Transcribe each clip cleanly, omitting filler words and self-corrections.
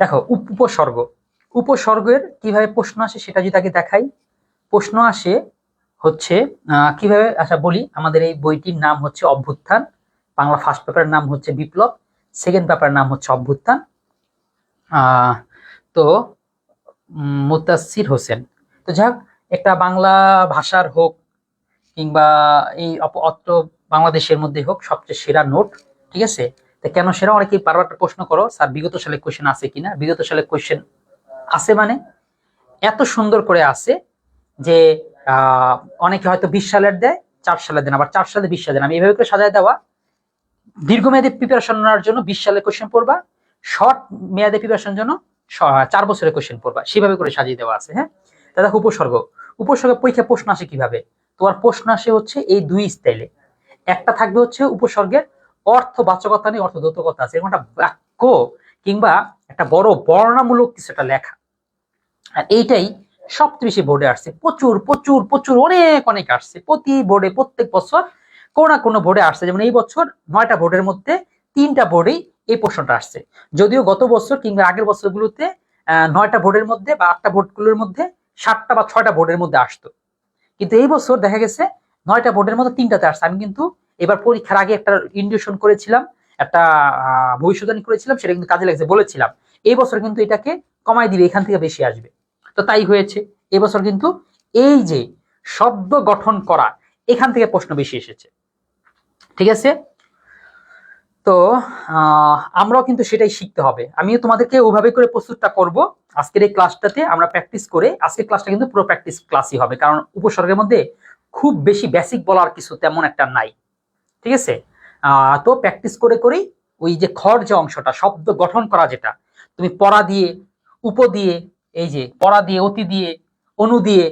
দেখো উপসর্গ, উপসর্গের কিভাবে প্রশ্ন আসে সেটা যদি তাকে দেখাই। প্রশ্ন আসে হচ্ছে কিভাবে, আচ্ছা বলি, আমাদের এই বইটির নাম হচ্ছে অভ্যুত্থান। বাংলা ফার্স্ট পেপারের নাম হচ্ছে বিপ্লব, সেকেন্ড পেপারের নাম হচ্ছে অভ্যুত্থান। তো মুত্তাসির হোসেন। তো যাক, একটা বাংলা ভাষার হোক কিংবা এই অত্র বাংলাদেশের মধ্যে হোক সবচেয়ে সেরা নোট, ঠিক আছে। তো কেন সেরা, অনেকেই বারবার প্রশ্ন করো স্যার বিগত সালে কোশ্চেন আছে কিনা। বিগত সালে কোশ্চেন আছে, মানে এত সুন্দর করে আছে যে অনেকে হয়তো 20 সালের দেয়, 4 সালে দেন, আবার 4 সালে 20 সালে দেন। আমি এইভাবে করে সাজায় দেওয়া। দীর্ঘমেয়াদী প্রিপারেশন নেওয়ার জন্য 20 সালে কোশ্চেন পড়বা, শর্ট মেয়াদে প্রিপারেশনের জন্য 4 বছরের কোশ্চেন পড়বা, সেভাবে করে সাজিয়ে দেওয়া আছে। হ্যাঁ, দেখো উপসর্গ, উপসর্গ পরীক্ষা প্রশ্ন আসে কিভাবে। তোমার প্রশ্ন আসে হচ্ছে এই দুই স্টাইলে। একটা থাকবে হচ্ছে উপসর্গের অর্থবাচকতা নেই, অর্থদ্যোতকতা আছে, এরকম একটা বাক্য কিংবা একটা বড় বর্ণনামূলক কিছু একটা লেখা। আর এইটাই সবচেয়ে বেশি বোর্ডে আসছে, প্রচুর প্রচুর প্রচুর অনেক অনেক আসছে প্রতি বোর্ডে, প্রত্যেক বছর কোনো না কোনো বোর্ডে আসছে। যেমন এই বছর 9টা বোর্ডের মধ্যে 3টা বোর্ডেই এই প্রশ্নটা আসছে। যদিও গত বছর কিংবা আগের বছরগুলোতে 9টা বোর্ডের মধ্যে বা 8টা বোর্ডগুলোর মধ্যে 7টা বা 6টা বোর্ডের মধ্যে আসতো, কিন্তু এই বছর দেখা গেছে 9টা বোর্ডের মধ্যে 3টাতে আসছে। আমি কিন্তু এবার পরীক্ষার আগে একটা ইন্ডিউশন করেছিলাম, একটা ভবিষ্যৎবাণী করেছিলাম, সেটা কিন্তু কাজে লাগছে, বলেছিলাম এই বছর কিন্তু এটাকে কমাই দিবে, এখান থেকে বেশি আসবে। তো তাই হয়েছে, এবছর কিন্তু এই যে শব্দ গঠন করা, এখান থেকে প্রশ্ন বেশি এসেছে, ঠিক আছে। তো আমরাও কিন্তু সেটাই শিখতে হবে। আমিও তোমাদেরকে ওইভাবে করে প্রস্তুতটা করব। আজকের এই ক্লাসটাতে আমরা প্র্যাকটিস করে, আজকের ক্লাসটা কিন্তু পুরো প্র্যাকটিস ক্লাসই হবে, কারণ উপসর্গের মধ্যে খুব বেশি বেসিক বলার কিছু তেমন একটা নাই, ঠিক আছে। তো প্র্যাকটিস করে করেই ওই যে খর যে অংশটা, শব্দ গঠন করা, যেটা তুমি পড়া দিয়ে, উপ দিয়ে, এই যে পড়া দিয়ে, অতি দিয়ে, অনু দিয়ে,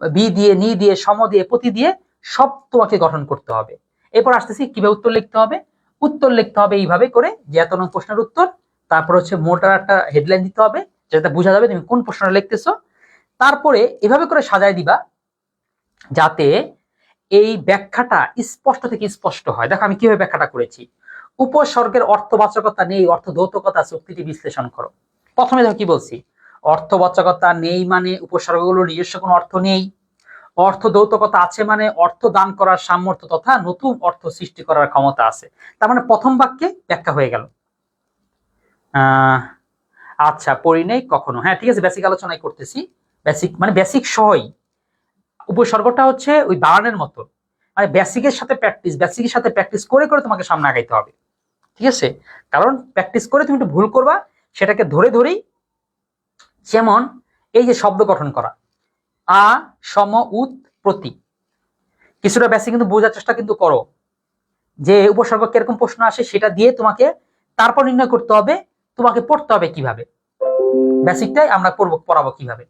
বি দিয়ে, নি দিয়ে, সম দিয়ে, প্রতি দিয়ে সব তোমাকে গঠন করতে হবে। এরপর আসতেছি কিভাবে উত্তর লিখতে হবে। উত্তর লিখতে হবে এইভাবে করে যে এত নং প্রশ্নের উত্তর, তারপর হচ্ছে মোটার একটা হেডলাইন দিতে হবে যাতে বোঝা যাবে তুমি কোন প্রশ্নটা লিখতেছো। তারপরে এভাবে করে সাজায় দিবা যাতে এই ব্যাখ্যাটা স্পষ্ট থেকে স্পষ্ট হয়। দেখো আমি কিভাবে ব্যাখ্যাটা করেছি। উপসর্গের অর্থবাচকতা নেই, অর্থদ্যোতকতা আছে, উক্তিটি বিশ্লেষণ করো। প্রথমে দেখো কি বলছি, অর্থবাচকতা নেই মানে উপসর্গগুলোর নিজস্ব কোনো অর্থ নেই। অর্থদ্যোতকতা আছে মানে অর্থ দান করার সামর্থ্য তথা নতুন অর্থ সৃষ্টি করার ক্ষমতা আছে। তার মানে প্রথম বাক্যে ব্যাখ্যা হয়ে গেল। আচ্ছা, পড়ি নাই কখনো, হ্যাঁ ঠিক আছে, বেসিক আলোচনাই করতেছি। বেসিক মানে বেসিক সহই, উপসর্গটা হচ্ছে ওই বাড়ানোর মতো, মানে বেসিকের সাথে প্র্যাকটিস, বেসিকের সাথে প্র্যাকটিস করে করে তোমাকে সামনে আগাইতে হবে, ঠিক আছে। কারণ প্র্যাকটিস করে তুমি একটু ভুল করবা, সেটাকে ধরে ধরেই, যেমন এই যে শব্দ গঠন করা, আ সম উত প্রতি, কিছুটা বেসিক কিন্তু বোঝার চেষ্টা কিন্তু করো যে উপসর্গ কিরকম প্রশ্ন আসে, সেটা দিয়ে তোমাকে তারপর নির্ণয় করতে হবে তোমাকে পড়তে হবে কিভাবে। বেসিকটাই আমরা পড়াবো কিভাবে।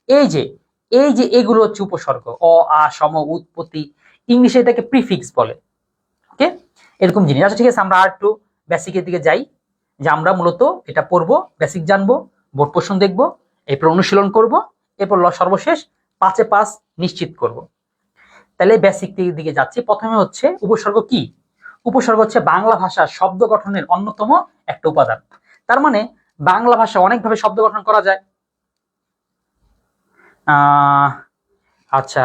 এই যে এই যে এগুলো হচ্ছে উপসর্গ, অ আ সম উৎপত্তি, ইংলিশে এটাকে প্রিফিক্স বলে, ওকে, এরকম জিনিস। আচ্ছা ঠিক আছে, আমরা আর একটু বেসিকের দিকে যাই, যে আমরা মূলত এটা পড়বো, বেসিক জানবো, বোর্ড প্রশ্ন দেখবো, এরপর অনুশীলন করব, এরপর সর্বশেষ 5-এ 5 নিশ্চিত করব। তাহলে বেসিক দিকে যাচ্ছি। প্রথমে হচ্ছে উপসর্গ কি। উপসর্গ হচ্ছে বাংলা ভাষার শব্দ গঠনের অন্যতম একটা উপাদান। তার মানে বাংলা ভাষা অনেকভাবে শব্দ গঠন করা যায়। আচ্ছা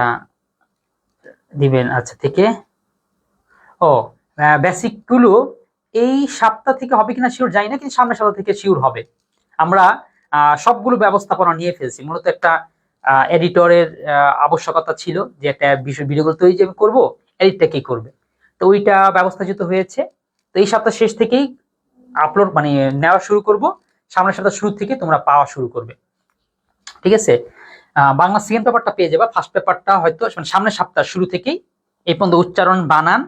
দিবেন, আচ্ছা থেকে ও বেসিক গুলো এই সপ্তাহ থেকে হবে কিনা শিওর জানি না, কিন্তু সামনের সপ্তাহ থেকে শিওর হবে। আমরা সবগুলো ব্যবস্থাপনা নিয়ে ফেলছি, মূলত একটা এডিটরের আবশ্যকতা ছিল, যে একটা ভিডিওগুলো তৈরি যে আমি করবো, এডিটটা কে করবে, তো ওইটা ব্যবস্থাচিত হয়েছে। তো এই সপ্তাহ শেষ থেকেই আপলোড মানে নেওয়া শুরু করব, সামনের সপ্তাহ শুরু থেকে তোমরা পাওয়া শুরু করবে, ঠিক আছে। বাংলা সেকেন্ড পেপারটা পেয়ে যাবা, ফার্স্ট পেপারটা হয়তো সামনের সপ্তাহ শুরু থেকেই এই পর্যন্ত উচ্চারণ, বানান,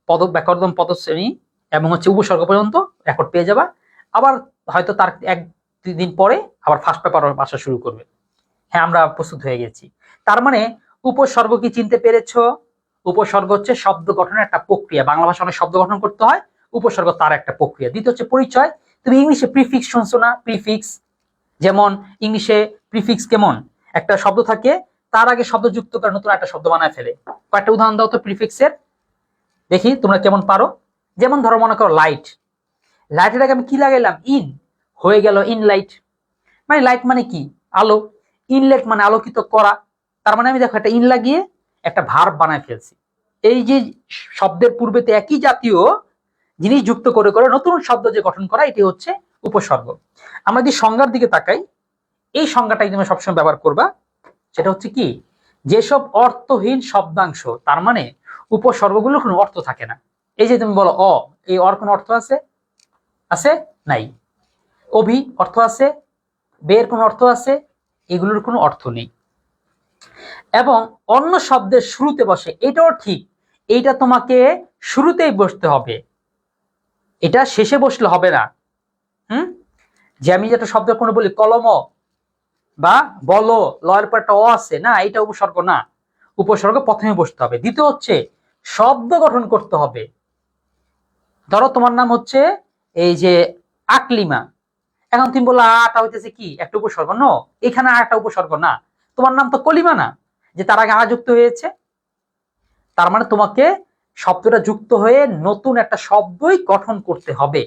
পদ, ব্যাকরণ, পদশ্রেণী এবং হচ্ছে উপসর্গ পর্যন্ত রেকর্ড পেয়ে যাবা। আবার হয়তো তার 1-2 দিন পরে আবার ফার্স্ট পেপার আসা শুরু করবে। হ্যাঁ, আমরা প্রস্তুত হয়ে গেছি। তার মানে উপসর্গ কি চিনতে পেরেছো? উপসর্গ হচ্ছে শব্দ গঠনের একটা প্রক্রিয়া। বাংলা ভাষা অনেক শব্দ গঠন করতে হয়, উপসর্গ তার একটা প্রক্রিয়া। দ্বিতীয় হচ্ছে পরিচয়। তুমি ইংলিশে প্রিফিক্স শুনছো না? প্রিফিক্স, যেমন ইংলিশে প্রিফিক্স কেমন, একটা শব্দ থাকে তার আগে শব্দ যুক্ত করে নতুন একটা শব্দ বানায় ফেলে। কয়েকটা উদাহরণ দাও তো প্রিফিক্সের, দেখি তোমরা কেমন পারো। যেমন ধরো মনে করো লাইট, লাইটের আগে আমি কি লাগাইলাম? ইন, হয়ে গেল ইন লাইট। মানে লাইট মানে কি, আলো। ইনলেট মানে আলোকিত করা। তার মানে আমি দেখো একটা ইন লাগিয়ে একটা ভার্ব বানায় ফেলছি। এই যে শব্দের পূর্বেতে একই জাতীয় জিনিস যুক্ত করে করে নতুন শব্দ যে গঠন করা, এটি হচ্ছে উপসর্গ। আমরা যদি সংজ্ঞার দিকে তাকাই, এই সংজ্ঞাটাই তুমি সবসময় ব্যবহার করবা। সেটা হচ্ছে কি, যেসব অর্থহীন শব্দাংশ, তার মানে উপসর্গগুলোর কোনো অর্থ থাকে না। এই যে তুমি বলো অ, এই অর কোনো অর্থ আছে? আছে? নাই। অভি অর্থ আছে? বের কোনো অর্থ আছে? এগুলোর কোনো অর্থ নেই। এবং অন্য শব্দের শুরুতে বসে, এটাও ঠিক, এইটা তোমাকে শুরুতেই বসতে হবে, এটা শেষে বসলে হবে না। যে আমি যেটা শব্দ কোনো বলি কলম বা বলো, লয়ের পর একটা অ আছে না, এটা উপসর্গ না। উপসর্গ প্রথমে বসতে হবে। দ্বিতীয় হচ্ছে শব্দ গঠন করতে হবে। ধরো তোমার নাম হচ্ছে এই যে আকলিমা, এখন তুমি বললো আটা হইতেছে কি একটা উপসর্গ? ন, এখানে আটা উপসর্গ না। তোমার নাম তো কলিমা না, যে তার আগে আ যুক্ত হয়েছে। তার মানে তোমাকে শব্দটা যুক্ত হয়ে নতুন একটা শব্দই গঠন করতে হবে,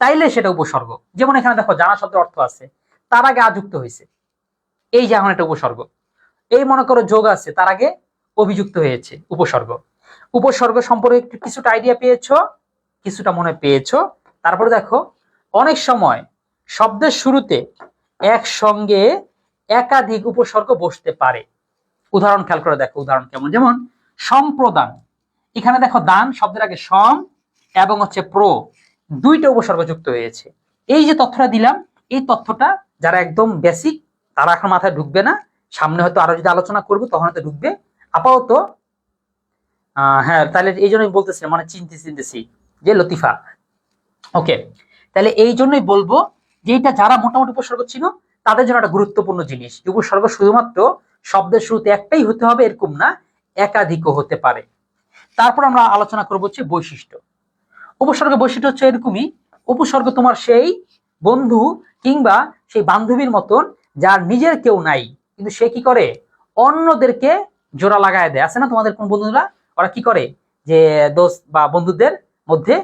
তাইলে সেটা উপসর্গ। যেমন এখানে দেখো জানা শব্দের অর্থ আছে, তার আগে আ যুক্ত হয়েছে, এই যে এখন একটা উপসর্গ। এই মনে করো যোগ আছে, তার আগে অভিযুক্ত হয়েছে, উপসর্গ। উপসর্গ সম্পর্কে কিছুটা আইডিয়া পেয়েছো, কিছুটা মনে পেয়েছো। তারপরে দেখো অনেক সময় শব্দের শুরুতে একসঙ্গে একাধিক উপসর্গ বসতে পারে। উদাহরণ খেয়াল করে দেখো, উদাহরণ কেমন, যেমন সম্প্রদান। এখানে দেখো দান শব্দের আগে সম এবং হচ্ছে প্র, দুইটা উপসর্গ যুক্ত হয়েছে। এই যে তথ্যটা দিলাম, এই তথ্যটা যারা একদম বেসিক তারা এখন মাথায় ঢুকবে না, সামনে হয়তো আরো যদি আলোচনা করবো তখন হয়তো ঢুকবে। আপাতত হ্যাঁ, তাহলে এই জন্যই বলতেছি, মানে চিনতেছি যে লতিফা। ওকে, তাহলে এই জন্যই বলবো যে এটা যারা মোটামুটি উপসর্গ ছিল তাদের জন্য একটা গুরুত্বপূর্ণ জিনিস। উপসর্গ শুধুমাত্র শব্দের শুরুতে একটাই হতে হবে এরকম না, একাধিকও হতে পারে। তারপর আমরা আলোচনা করবো হচ্ছে বৈশিষ্ট্য। উপসর্গের বৈশিষ্ট্য হচ্ছে এরকমই, উপসর্গ তোমার সেই বন্ধু কিংবা সেই বান্ধবীর মতন যার নিজের কেউ নাই, কিন্তু সে কি করে অন্যদেরকে জোড়া লাগায় দেয়। আছে না তোমাদের কোন বন্ধুরা, ওরা কি করে যে দোস্ত বা বন্ধুদের মধ্যে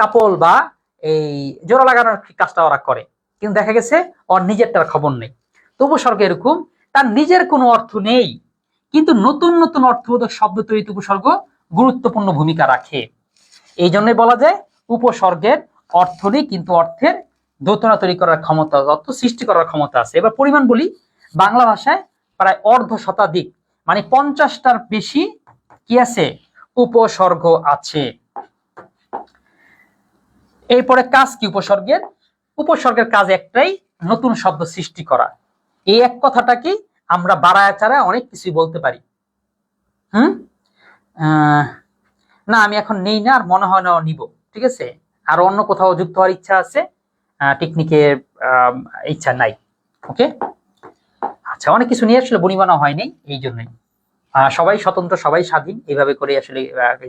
কাপল বা এই জোড়া লাগানোর কাজটা ওরা করে, কিন্তু দেখা গেছে ওর নিজেরটার খবর নেই। তো উপসর্গ এরকম, তার নিজের কোনো অর্থ নেই, কিন্তু নতুন নতুন অর্থবোধক শব্দ তৈরিতে উপসর্গ গুরুত্বপূর্ণ ভূমিকা রাখে। এই জন্যই বলা যায় উপসর্গের অর্থ নেই, কিন্তু অর্থের দোতনা তৈরি করার ক্ষমতা, অর্থ সৃষ্টি করার ক্ষমতা আছে। এবার পরিমাণ বলি, বাংলা ভাষায় প্রায় অর্ধ শতাধিক, মানে 50টার বেশি কি আছে, উপসর্গ আছে। এরপরে কাজ কি উপসর্গের? উপসর্গের কাজ একটাই, নতুন শব্দ সৃষ্টি করা। এই এক কথাটাকে আমরা বাড়ায় চাড়ায় অনেক কিছুই বলতে পারি। না আমি এখন নেই না, আর মনে হয় না নিব, ঠিক আছে। আর অন্য কোথাও যুক্ত হওয়ার ইচ্ছা আছে, টেকনিকের ইচ্ছা নাই। ওকে, আচ্ছা, অনেক কিছু নিয়ে আসলে বনিবানা হয়নি, এই জন্যই সবাই স্বতন্ত্র, সবাই স্বাধীন, এইভাবে করে আসলে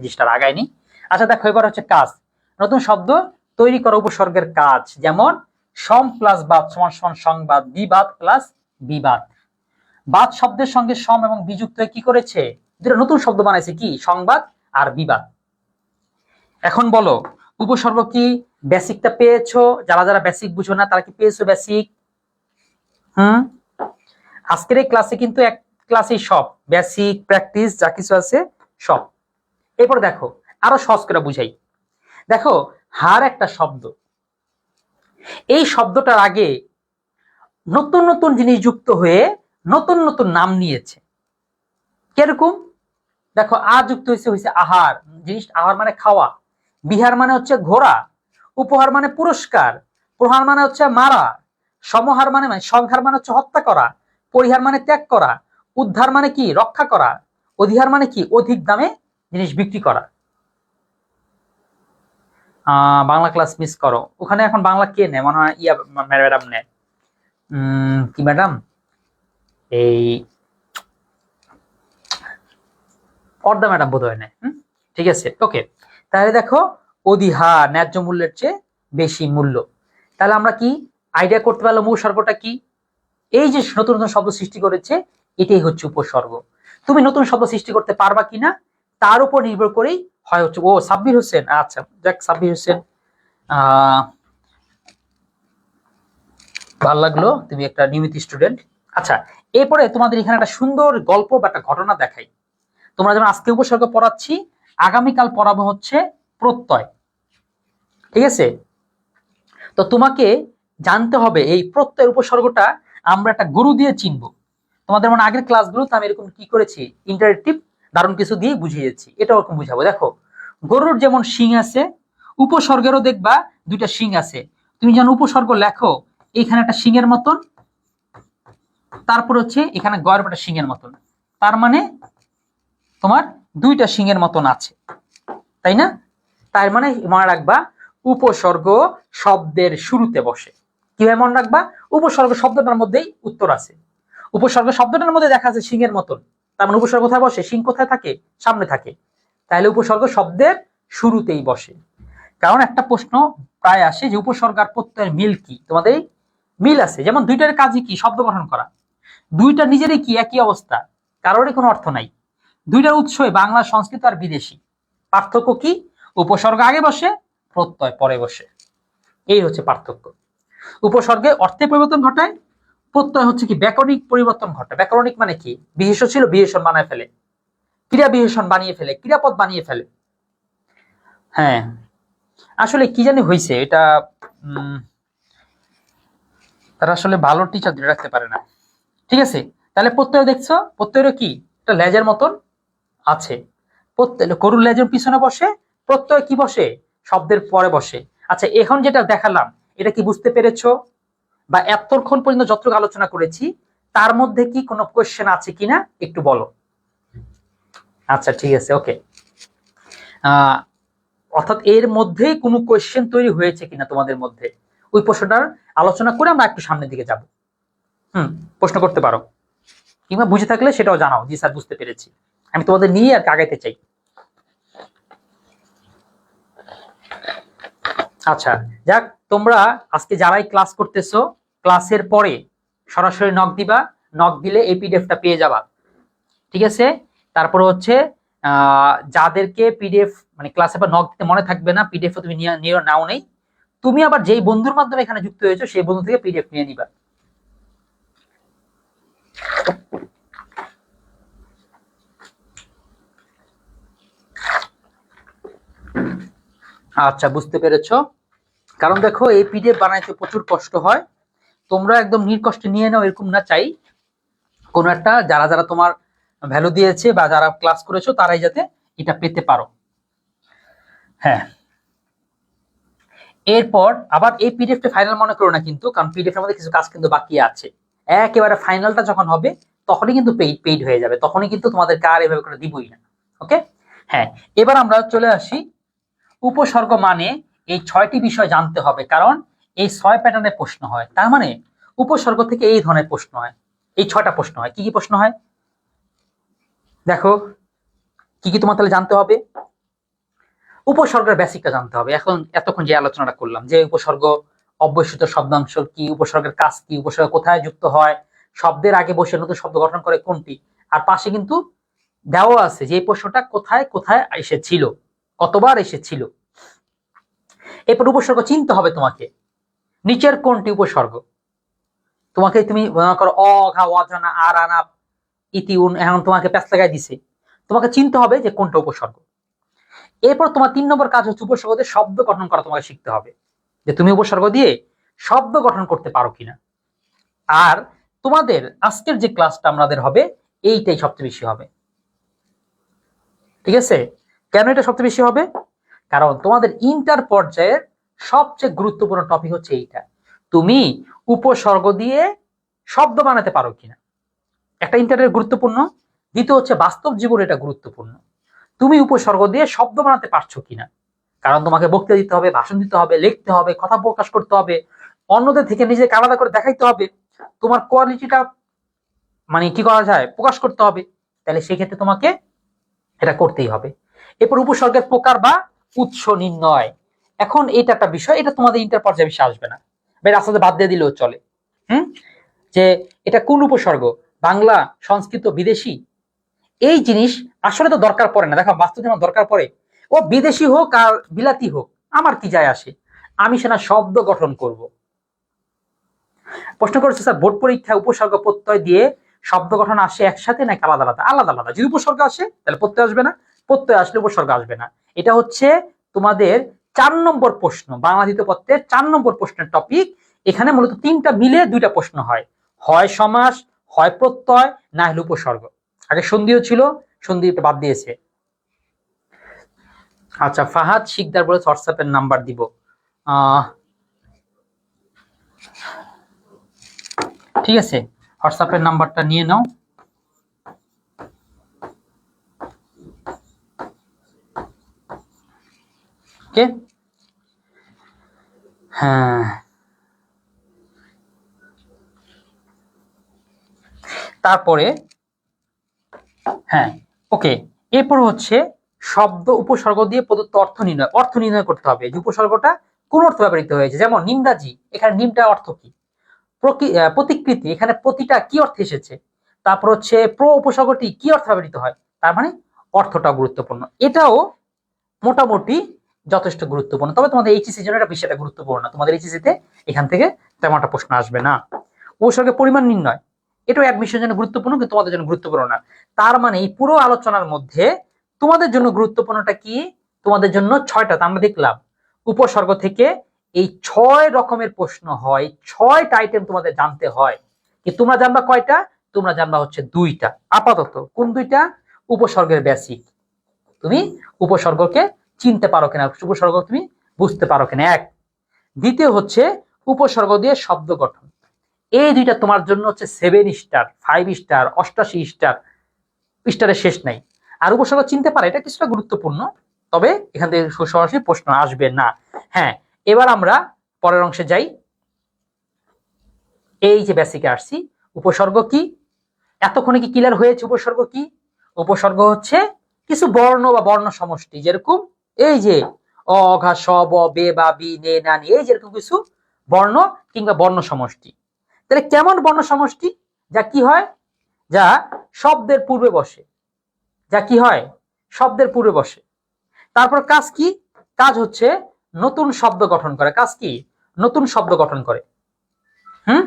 জিনিসটা আগায়নি। আচ্ছা দেখো, এবার হচ্ছে কাজ। নতুন শব্দ তৈরি করা উপসর্গের কাজ, যেমন সম প্লাস বাদ সমান সমান সংবাদ, বিবাদ প্লাস বিবাদ। বাদ শব্দের সঙ্গে সম এবং বিযুক্ত কি করেছে, দুটো নতুন শব্দ বানাইছে, কি সংবাদ আর বিবাদ। এখন বলো উপসর্গ কি বেসিকটা পেয়েছো? যারা যারা বেসিক বুঝো না তারা কি পেয়েছো বেসিক? আজকের এই ক্লাসে কিন্তু এক ক্লাসেই সব বেসিক প্র্যাকটিস যা কিছু আছে সব। এরপর দেখো আরো সহজ করে বুঝাই। দেখো হার একটা শব্দ, এই শব্দটার আগে নতুন নতুন জিনিস যুক্ত হয়ে নতুন নতুন নাম নিয়েছে। কিরকম? দেখো আ যুক্ত হয়েছে আহার, জিনিস আহার মানে খাওয়া, বিহার মানে হচ্ছে ঘোড়া, উপহার মানে পুরস্কার, প্রহার মানে হচ্ছে মারা, সমহার মানে সংহার মানে হচ্ছে হত্যা করা, পরিহার মানে ত্যাগ করা, উদ্ধার মানে কি রক্ষা করা, অধিহার মানে কি অধিক দামে জিনিস বিক্রি করা। বাংলা ক্লাস মিস করো, ওখানে এখন বাংলা কে নেয়? মনে হয় ইয়া ম্যাডাম নেয়। কি ম্যাডাম? এই পর্দা ম্যাডাম বোধ হয় নেয়। ঠিক আছে, ওকে। তাহলে দেখো অধিহার ন্যায্য মূল্যের চেয়ে বেশি মূল্য। তাহলে আমরা কি আইডিয়া করতে পারলাম উপসর্গটা কি? এই যে নতুন নতুন শব্দ সৃষ্টি করেছে, এটাই হচ্ছে উপসর্গ। তুমি নতুন শব্দ সৃষ্টি করতে পারবা কিনা তার উপর নির্ভর করেই হয় হচ্ছে। ও সাব্বির হোসেন, আচ্ছা যাক, সাব্বির হোসেন ভালো লাগলো, তুমি একটা নিয়মিত স্টুডেন্ট। আচ্ছা, এরপরে তোমাদের এখানে একটা সুন্দর গল্প বা একটা ঘটনা দেখাই। তোমরা যেমন আজকে উপসর্গ পড়াচ্ছি, আগামীকাল পড়াবো হচ্ছে প্রত্যয়। ঠিক আছে? তো তোমাকে জানতে হবে এই প্রত্যয়ের উপসর্গটা আমরা একটা গরু দিয়ে চিনবো। তোমাদের মনে আগের ক্লাসগুলোতে আমি এরকম কি করেছি, ইন্টারেক্টিভ দারুণ কিছু দিয়ে বুঝিয়েছি, এটা ওরকম বুঝাবো। দেখো, গরুর যেমন শিং আছে, উপসর্গেরও দেখবা দুইটা শিং আছে। তুমি যখন উপসর্গ লেখো, এখানে একটা শিংয়ের মতন, তারপর হচ্ছে এখানে গয়ের একটা শিংয়ের মতন, তার মানে তোমার দুইটা শিংয়ের মতন আছে, তাই না? তার মানে মনে রাখবা উপসর্গ শব্দের শুরুতে বসে। কিভাবে মনে রাখবা? উপসর্গ শব্দটার মধ্যেই উত্তর আছে। উপসর্গ শব্দটার মধ্যে দেখা আছে সিংহের মতন, তার মানে উপসর্গ কোথায় বসে? সিং কোথায় থাকে? সামনে থাকে। তাহলে উপসর্গ শব্দের শুরুতেই বসে। কারণ একটা প্রশ্ন প্রায় আসে যে উপসর্গ আর প্রত্যয়ের মিল কি? তোমাদের মিল আছে, যেমন দুইটার কাজই কি? শব্দ গঠন করা। দুইটা নিজেরই কি একই অবস্থা? কারোরই কোনো অর্থ নাই। দুইটার উৎসই বাংলা, সংস্কৃত আর বিদেশি। পার্থক্য কি? উপসর্গ আগে বসে, প্রত্যয় পরে বসে। এই হচ্ছে পার্থক্য। উপসর্গে অর্থে পরিবর্তন ঘটায়, প্রত্যয় হচ্ছে কি ব্যাকরণিক পরিবর্তন ঘটায়। ব্যাকরণিক মানে কি? বিশেষ্য ছিল বিশেষণ বানায় ফেলে, ক্রিয়া বিশেষণ বানিয়ে ফেলে, ক্রিয়াপদ বানিয়ে ফেলে। হ্যাঁ, আসলে কি জানি হয়েছে এটা, তারা আসলে ভালো টিচার ধরে রাখতে পারে না। ঠিক আছে, তাহলে প্রত্যয় দেখছো, প্রত্যয়ের কি একটা লেজের মতন আছে। প্রত্যয় গরুর লেজের পিছনে বসে, প্রত্যয় কি বসে? শব্দের পরে বসে। আচ্ছা, এখন যেটা দেখালাম এটা কি বুঝতে পেরেছো? বা এতক্ষণ পর্যন্ত যতটুকু আলোচনা করেছি তার মধ্যে কি কোনো কোয়েশ্চেন আছে কিনা একটু বলো। আচ্ছা, ঠিক আছে, ওকে। অর্থাৎ এর মধ্যে কোনো কোয়েশ্চেন তৈরি হয়েছে কিনা তোমাদের মধ্যে, ওই প্রশ্নটার আলোচনা করে আমরা একটু সামনের দিকে যাব। প্রশ্ন করতে পারো, কিংবা বুঝে থাকলে সেটাও জানাও, জি স্যার বুঝতে পেরেছি। আমি তোমাদের নিয়ে আর আগাইতে চাই। আচ্ছা, যাক, তোমরা আজকে যারাই ক্লাস করতেছো, ক্লাসের পরে সরাসরি নক দিবা। নক দিলে এই পিডিএফটা পেয়ে যাবা। ঠিক আছে? তারপরে হচ্ছে যাদেরকে পিডিএফ মানে ক্লাসে বা নক দিতে মনে থাকবে না, পিডিএফ তুমি নাও নেই, তুমি আবার যেই বন্ধুর মাধ্যমে এখানে যুক্ত হয়েছো সেই বন্ধু থেকে পিডিএফ নিয়ে নিবা। আচ্ছা, বুঝতে পেরেছো? কারণ দেখো, এই পিডিএফ বানাইতে প্রচুর কষ্ট হয়। তোমরা একদম নির্কষ্টে নিয়ে নাও এরকম না চাই। কোনো একটা যারা যারা তোমার ভ্যালু দিয়েছে বা যারা ক্লাস করেছো তারাই যাতে এটা পেতে পারো। হ্যাঁ, এরপর আবার এই পিডিএফটা ফাইনাল মনে করো না কিন্তু, কারণ পিডিএফ এর মধ্যে কিছু কাজ কিন্তু বাকি আছে। একেবারে ফাইনালটা যখন হবে তখনই কিন্তু পেইড হয়ে যাবে, তখনই কিন্তু তোমাদেরকে আর এভাবে করে দিবই না। ওকে? হ্যাঁ, এবার আমরা চলে আসি উপসর্গ মানে এই 6টি বিষয় জানতে হবে, কারণ এই 6 প্যাটার্নের প্রশ্ন হয়। তার মানে উপসর্গ থেকে এই ধরনের প্রশ্ন হয়, এই 6টা প্রশ্ন হয়। কি কি প্রশ্ন হয় দেখো, কি কি তোমার তাহলে জানতে হবে? উপসর্গের বেসিকটা জানতে হবে। এখন এতক্ষণ যে আলোচনাটা করলাম যে উপসর্গ, অব্যবহৃত শব্দাংশ কি, উপসর্গের কাজ কি, উপসর্গ কোথায় যুক্ত হয়, শব্দের আগে বসে নতুন শব্দ গঠন করে কোনটি, আর পাশে কিন্তু দেওয়া আছে যে এই প্রশ্নটা কোথায় কোথায় এসেছিল, কতবার এসেছিল। এরপর উপসর্গ চিনতে হবে তোমাকে, নিচের কোনটি উপসর্গ। তোমাকে তুমি মনে করো অ ঘা অজানা আর আনা ইতি উন, এখন তোমাকে প্যাঁচ লাগাই দিছে, তোমাকে চিনতে হবে যে কোনটা উপসর্গ। এরপর তোমার 3 নম্বর কাজ হচ্ছে উপসর্গ দিয়ে শব্দ গঠন করা তোমাকে শিখতে হবে, যে তুমি উপসর্গ দিয়ে শব্দ গঠন করতে পারো কিনা। আর তোমাদের আজকের যে ক্লাসটা আমাদের হবে এইটাই সবচেয়ে বেশি হবে। ঠিক আছে? কেন এটা সবচেয়ে বেশি হবে? কারণ তোমাদের ইন্টার পর্যায়ের সবচেয়ে গুরুত্বপূর্ণ টপিক হচ্ছে এইটা, তুমি উপসর্গ দিয়ে শব্দ বানাতে পারো কিনা। একটা ইন্টারের গুরুত্বপূর্ণ, দ্বিতীয় হচ্ছে বাস্তব জীবনে এটা গুরুত্বপূর্ণ, তুমি উপসর্গ দিয়ে শব্দ বানাতে পারছো কিনা। কারণ তোমাকে বক্তৃতা দিতে হবে, ভাষণ দিতে হবে, লিখতে হবে, কথা প্রকাশ করতে হবে, অন্যদের থেকে নিজেকে আলাদা করে দেখাইতে হবে, তোমার কোয়ালিটিটা মানে কি করা যায় প্রকাশ করতে হবে। তাহলে সেক্ষেত্রে তোমাকে এটা করতেই হবে। এরপর উপসর্গের প্রকার বা উৎস নির্ণয়। এখন এটা একটা বিষয়, এটা তোমাদের ইন্টার পর্যায়ে বিষয় আসবে না, বের রাস্তাতে বাদ দিয়ে দিলেও চলে। যে এটা কোন উপসর্গ, বাংলা, সংস্কৃত, বিদেশি, এই জিনিস আসলে তো দরকার পড়ে না। দেখো, বাস্তবে আমার দরকার পড়ে, ও বিদেশি হোক আর বিলাতি হোক আমার কি যায় আসে, আমি সেটা শব্দ গঠন করব। প্রশ্ন করেছে স্যার বোর্ড পরীক্ষায় উপসর্গ প্রত্যয় দিয়ে শব্দ গঠন আসে একসাথে নাকি আলাদা আলাদা? আলাদা আলাদা। যদি উপসর্গ আসে তাহলে প্রত্যয় আসবে না, প্রত্যয় আসলে উপসর্গ আসবে না। এটা হচ্ছে তোমাদের 4 নম্বর প্রশ্ন, বাংলা দ্বিতীয় পত্রের 4 নম্বর প্রশ্নের টপিক। এখানে মূলত 3টা মিলে 2টা প্রশ্ন হয়, হয় সমাস, হয় প্রত্যয়, না হলে উপসর্গ। আগে সন্ধিও ছিল, সন্ধিটা বাদ দিয়েছে। আচ্ছা, ফাহাদ শিকদার বলে হোয়াটসঅ্যাপের নাম্বার দিব। ঠিক আছে, হোয়াটসঅ্যাপের নাম্বারটা নিয়ে নাও। ওকে, হ্যাঁ, তারপরে হ্যাঁ, ওকে, এরপর হচ্ছে শব্দ উপসর্গ দিয়ে প্রদত্ত অর্থ নির্ণয়। অর্থ নির্ণয় করতে হবে যে উপসর্গটা কোন অর্থ ব্যবহৃত হয়েছে। যেমন নিমরাজি, এখানে নিমটা অর্থ কি? প্রতিকৃতি, এখানে প্রতিটা কি অর্থে এসেছে। তারপর হচ্ছে উপসর্গটি কি অর্থ ব্যবহৃত হয়, তার মানে অর্থটা গুরুত্বপূর্ণ। এটাও মোটামুটি যথেষ্ট গুরুত্বপূর্ণ, তবে তোমাদের এইচএসসির জন্য এটা বিষয়টা গুরুত্বপূর্ণ না। তোমাদের এইচএসসিতে এখান থেকে তেমন একটা প্রশ্ন আসবে না। উপসর্গের পরিমাণ নির্ণয়, এটাও অ্যাডমিশনের জন্য গুরুত্বপূর্ণ, কিন্তু তোমাদের জন্য গুরুত্বপূর্ণ না। তার মানে এই পুরো আলোচনার মধ্যে তোমাদের জন্য গুরুত্বপূর্ণটা কি? তোমাদের জন্য 6টা, আমরা দেখলাম উপসর্গ থেকে এই 6 রকমের প্রশ্ন হয়, 6টা আইটেম তোমাদের জানতে হয়। কি তোমরা জানবা কয়টা? তোমরা জানবা হচ্ছে 2টা আপাতত। কোন 2টা? উপসর্গের বেসিক, তুমি উপসর্গকে চিনতে পারো কিনা, উপসর্গ তুমি বুঝতে পারো কিনা, এক। দ্বিতীয় হচ্ছে উপসর্গ দিয়ে শব্দ গঠন। এই 2টা তোমার জন্য হচ্ছে 7 স্টার, 5 স্টার, 88 স্টার, স্টারের শেষ নাই। আর উপসর্গ চিনতে পারে, এটা কিছুটা গুরুত্বপূর্ণ, তবে এখান থেকে সরাসরি প্রশ্ন আসবে না। হ্যাঁ, এবার আমরা পরের অংশে যাই। এই যে বেসিকে আসছি, উপসর্গ কি? এতক্ষণে কি ক্লিয়ার হয়েছে উপসর্গ কি? উপসর্গ হচ্ছে কিছু বর্ণ বা বর্ণ সমষ্টি, যেরকম এই যে অ, ঘা, স, ব, বে, বা, বি, নে, না, নি, এই যেরকম কিছু বর্ণ কিংবা বর্ণ সমষ্টি। তাহলে কেমন বর্ণ সমষ্টি? যা কি হয়? যা শব্দের পূর্বে বসে। যা কি হয়? শব্দের পূর্বে বসে। তারপর কাজ কি? কাজ হচ্ছে নতুন শব্দ গঠন করে। কাজ কি? নতুন শব্দ গঠন করে। হুম,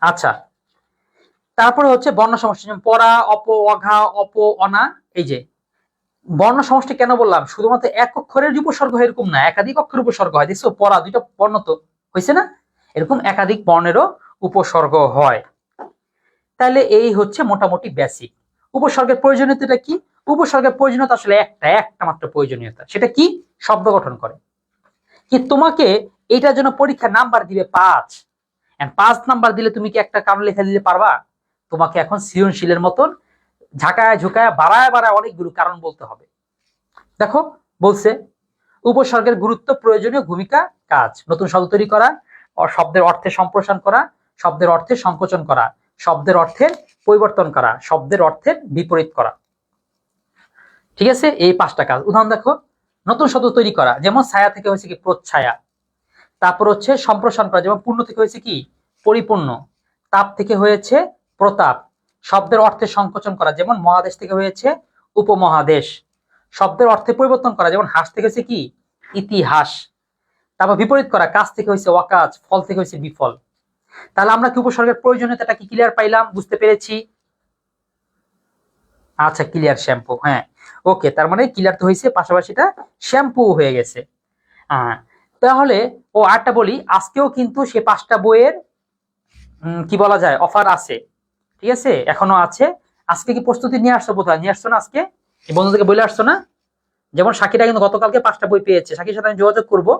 আচ্ছা, তারপরে হচ্ছে বর্ণ সমষ্টি, যেমন পরা, অপ, অঘা, অপ, অনা। এই যে বর্ণ সমষ্টি কেন বললাম? শুধুমাত্র এক অক্ষরের উপসর্গ এরকম না, একাধিক অক্ষরের উপসর্গ হয়। দেখছো, পরা 2টা বর্ণ তো হয়েছে না, এরকম একাধিক বর্ণেরও উপসর্গ হয়। তাহলে এই হচ্ছে মোটামুটি বেসিক। উপসর্গের প্রয়োজনীয়তা কি? উপসর্গের প্রয়োজনীয়তা আসলে একটা মাত্র প্রয়োজনীয়তা, সেটা কি? শব্দ গঠন করে। কি তোমাকে এটার জন্য পরীক্ষা নাম্বার দিবে 5, 5 নাম্বার দিলে তুমি কি একটা কারণ লেখা দিতে পারবা? তোমাকে এখন সৃজনশীলের মতন ঝাঁকায় ঝুঁকায় বাড়ায় বাড়ায় অনেকগুলো কারণ বলতে হবে। দেখো বলছে উপসর্গের গুরুত্ব, প্রয়োজনীয় ভূমিকা, কাজ: নতুন শব্দ তৈরি করা, শব্দের অর্থে সম্প্রসারণ করা, শব্দের অর্থে সংকোচন করা, শব্দের অর্থের পরিবর্তন করা, শব্দের অর্থের বিপরীত করা। ঠিক আছে, এই 5টা কাজ। উদাহরণ দেখো, নতুন শব্দ তৈরি করা, যেমন ছায়া থেকে হয়েছে কি? প্রচ্ছায়া। তারপর হচ্ছে সম্প্রসারণ করা, যেমন পূর্ণ থেকে হয়েছে কি? পরিপূর্ণ। তাপ থেকে হয়েছে প্রতাপ। শব্দের অর্থে সংকোচন করা, যেমন মহাদেশ থেকে হয়েছে উপমহাদেশ। শব্দের অর্থে পরিবর্তন করা, যেমন হাস থেকে হয়েছে কি? ইতিহাস। তারপর বিপরীত করা, কাজ থেকে হয়েছে অকাজ, ফল থেকে হয়েছে বিফল। তাহলে আমরা কি উপসর্গের প্রয়োজনীয়তাটা কি ক্লিয়ার পাইলাম? বুঝতে পেরেছি? আচ্ছা, ক্লিয়ার। শ্যাম্পু, হ্যাঁ, ওকে, তার মানে ক্লিয়ার তো হয়েছে, পাশাপাশি এটা শ্যাম্পু হয়ে গেছে। তাহলে আরটা বলি, আজকেও কিন্তু সে 5টা বইয়ের কি বলা যায়, অফার আছে। ঠিক আছে, এখনো আছে। আজকে কি প্রস্তুতি নিয়ে আসছো? বোধহয় নিয়ে আসছো না আজকে? বন্ধুদেরকে বলে আসছো না? যেমন সাকিরা কিন্তু গতকালকে 5টা বই পেয়েছে। সাকির সাথে আমি যোগাযোগ করবো,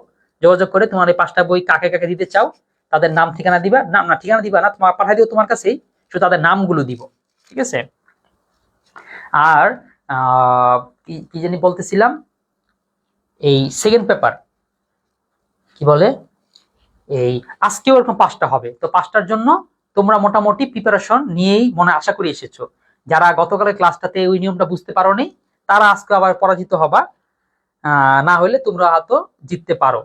যোগাযোগ করে তোমার এই 5টা বই কাকে কাকে দিতে চাও তাদের নাম ঠিকানা দিবা। নাম না, ঠিকানা দিবা না, তোমার পাঠাই দিও তোমার কাছেই, শুধু তাদের নামগুলো দিব। ঠিক আছে। আর কি জানি বলতেছিলাম, এই সেকেন্ড পেপার কি বলে, এই আজকেও এরকম 5টা হবে। তো 5টার জন্য তোমরা মোটামুটি প্রিপারেশন নিয়েই মনে আশা করি এসেছো। যারা গতকালের ক্লাসটাতে ওই নিয়মটা বুঝতে পারোনি, তারা আজকে আবার পরাজিত হবা, না হলে তোমরা হয়তো জিততে পারো।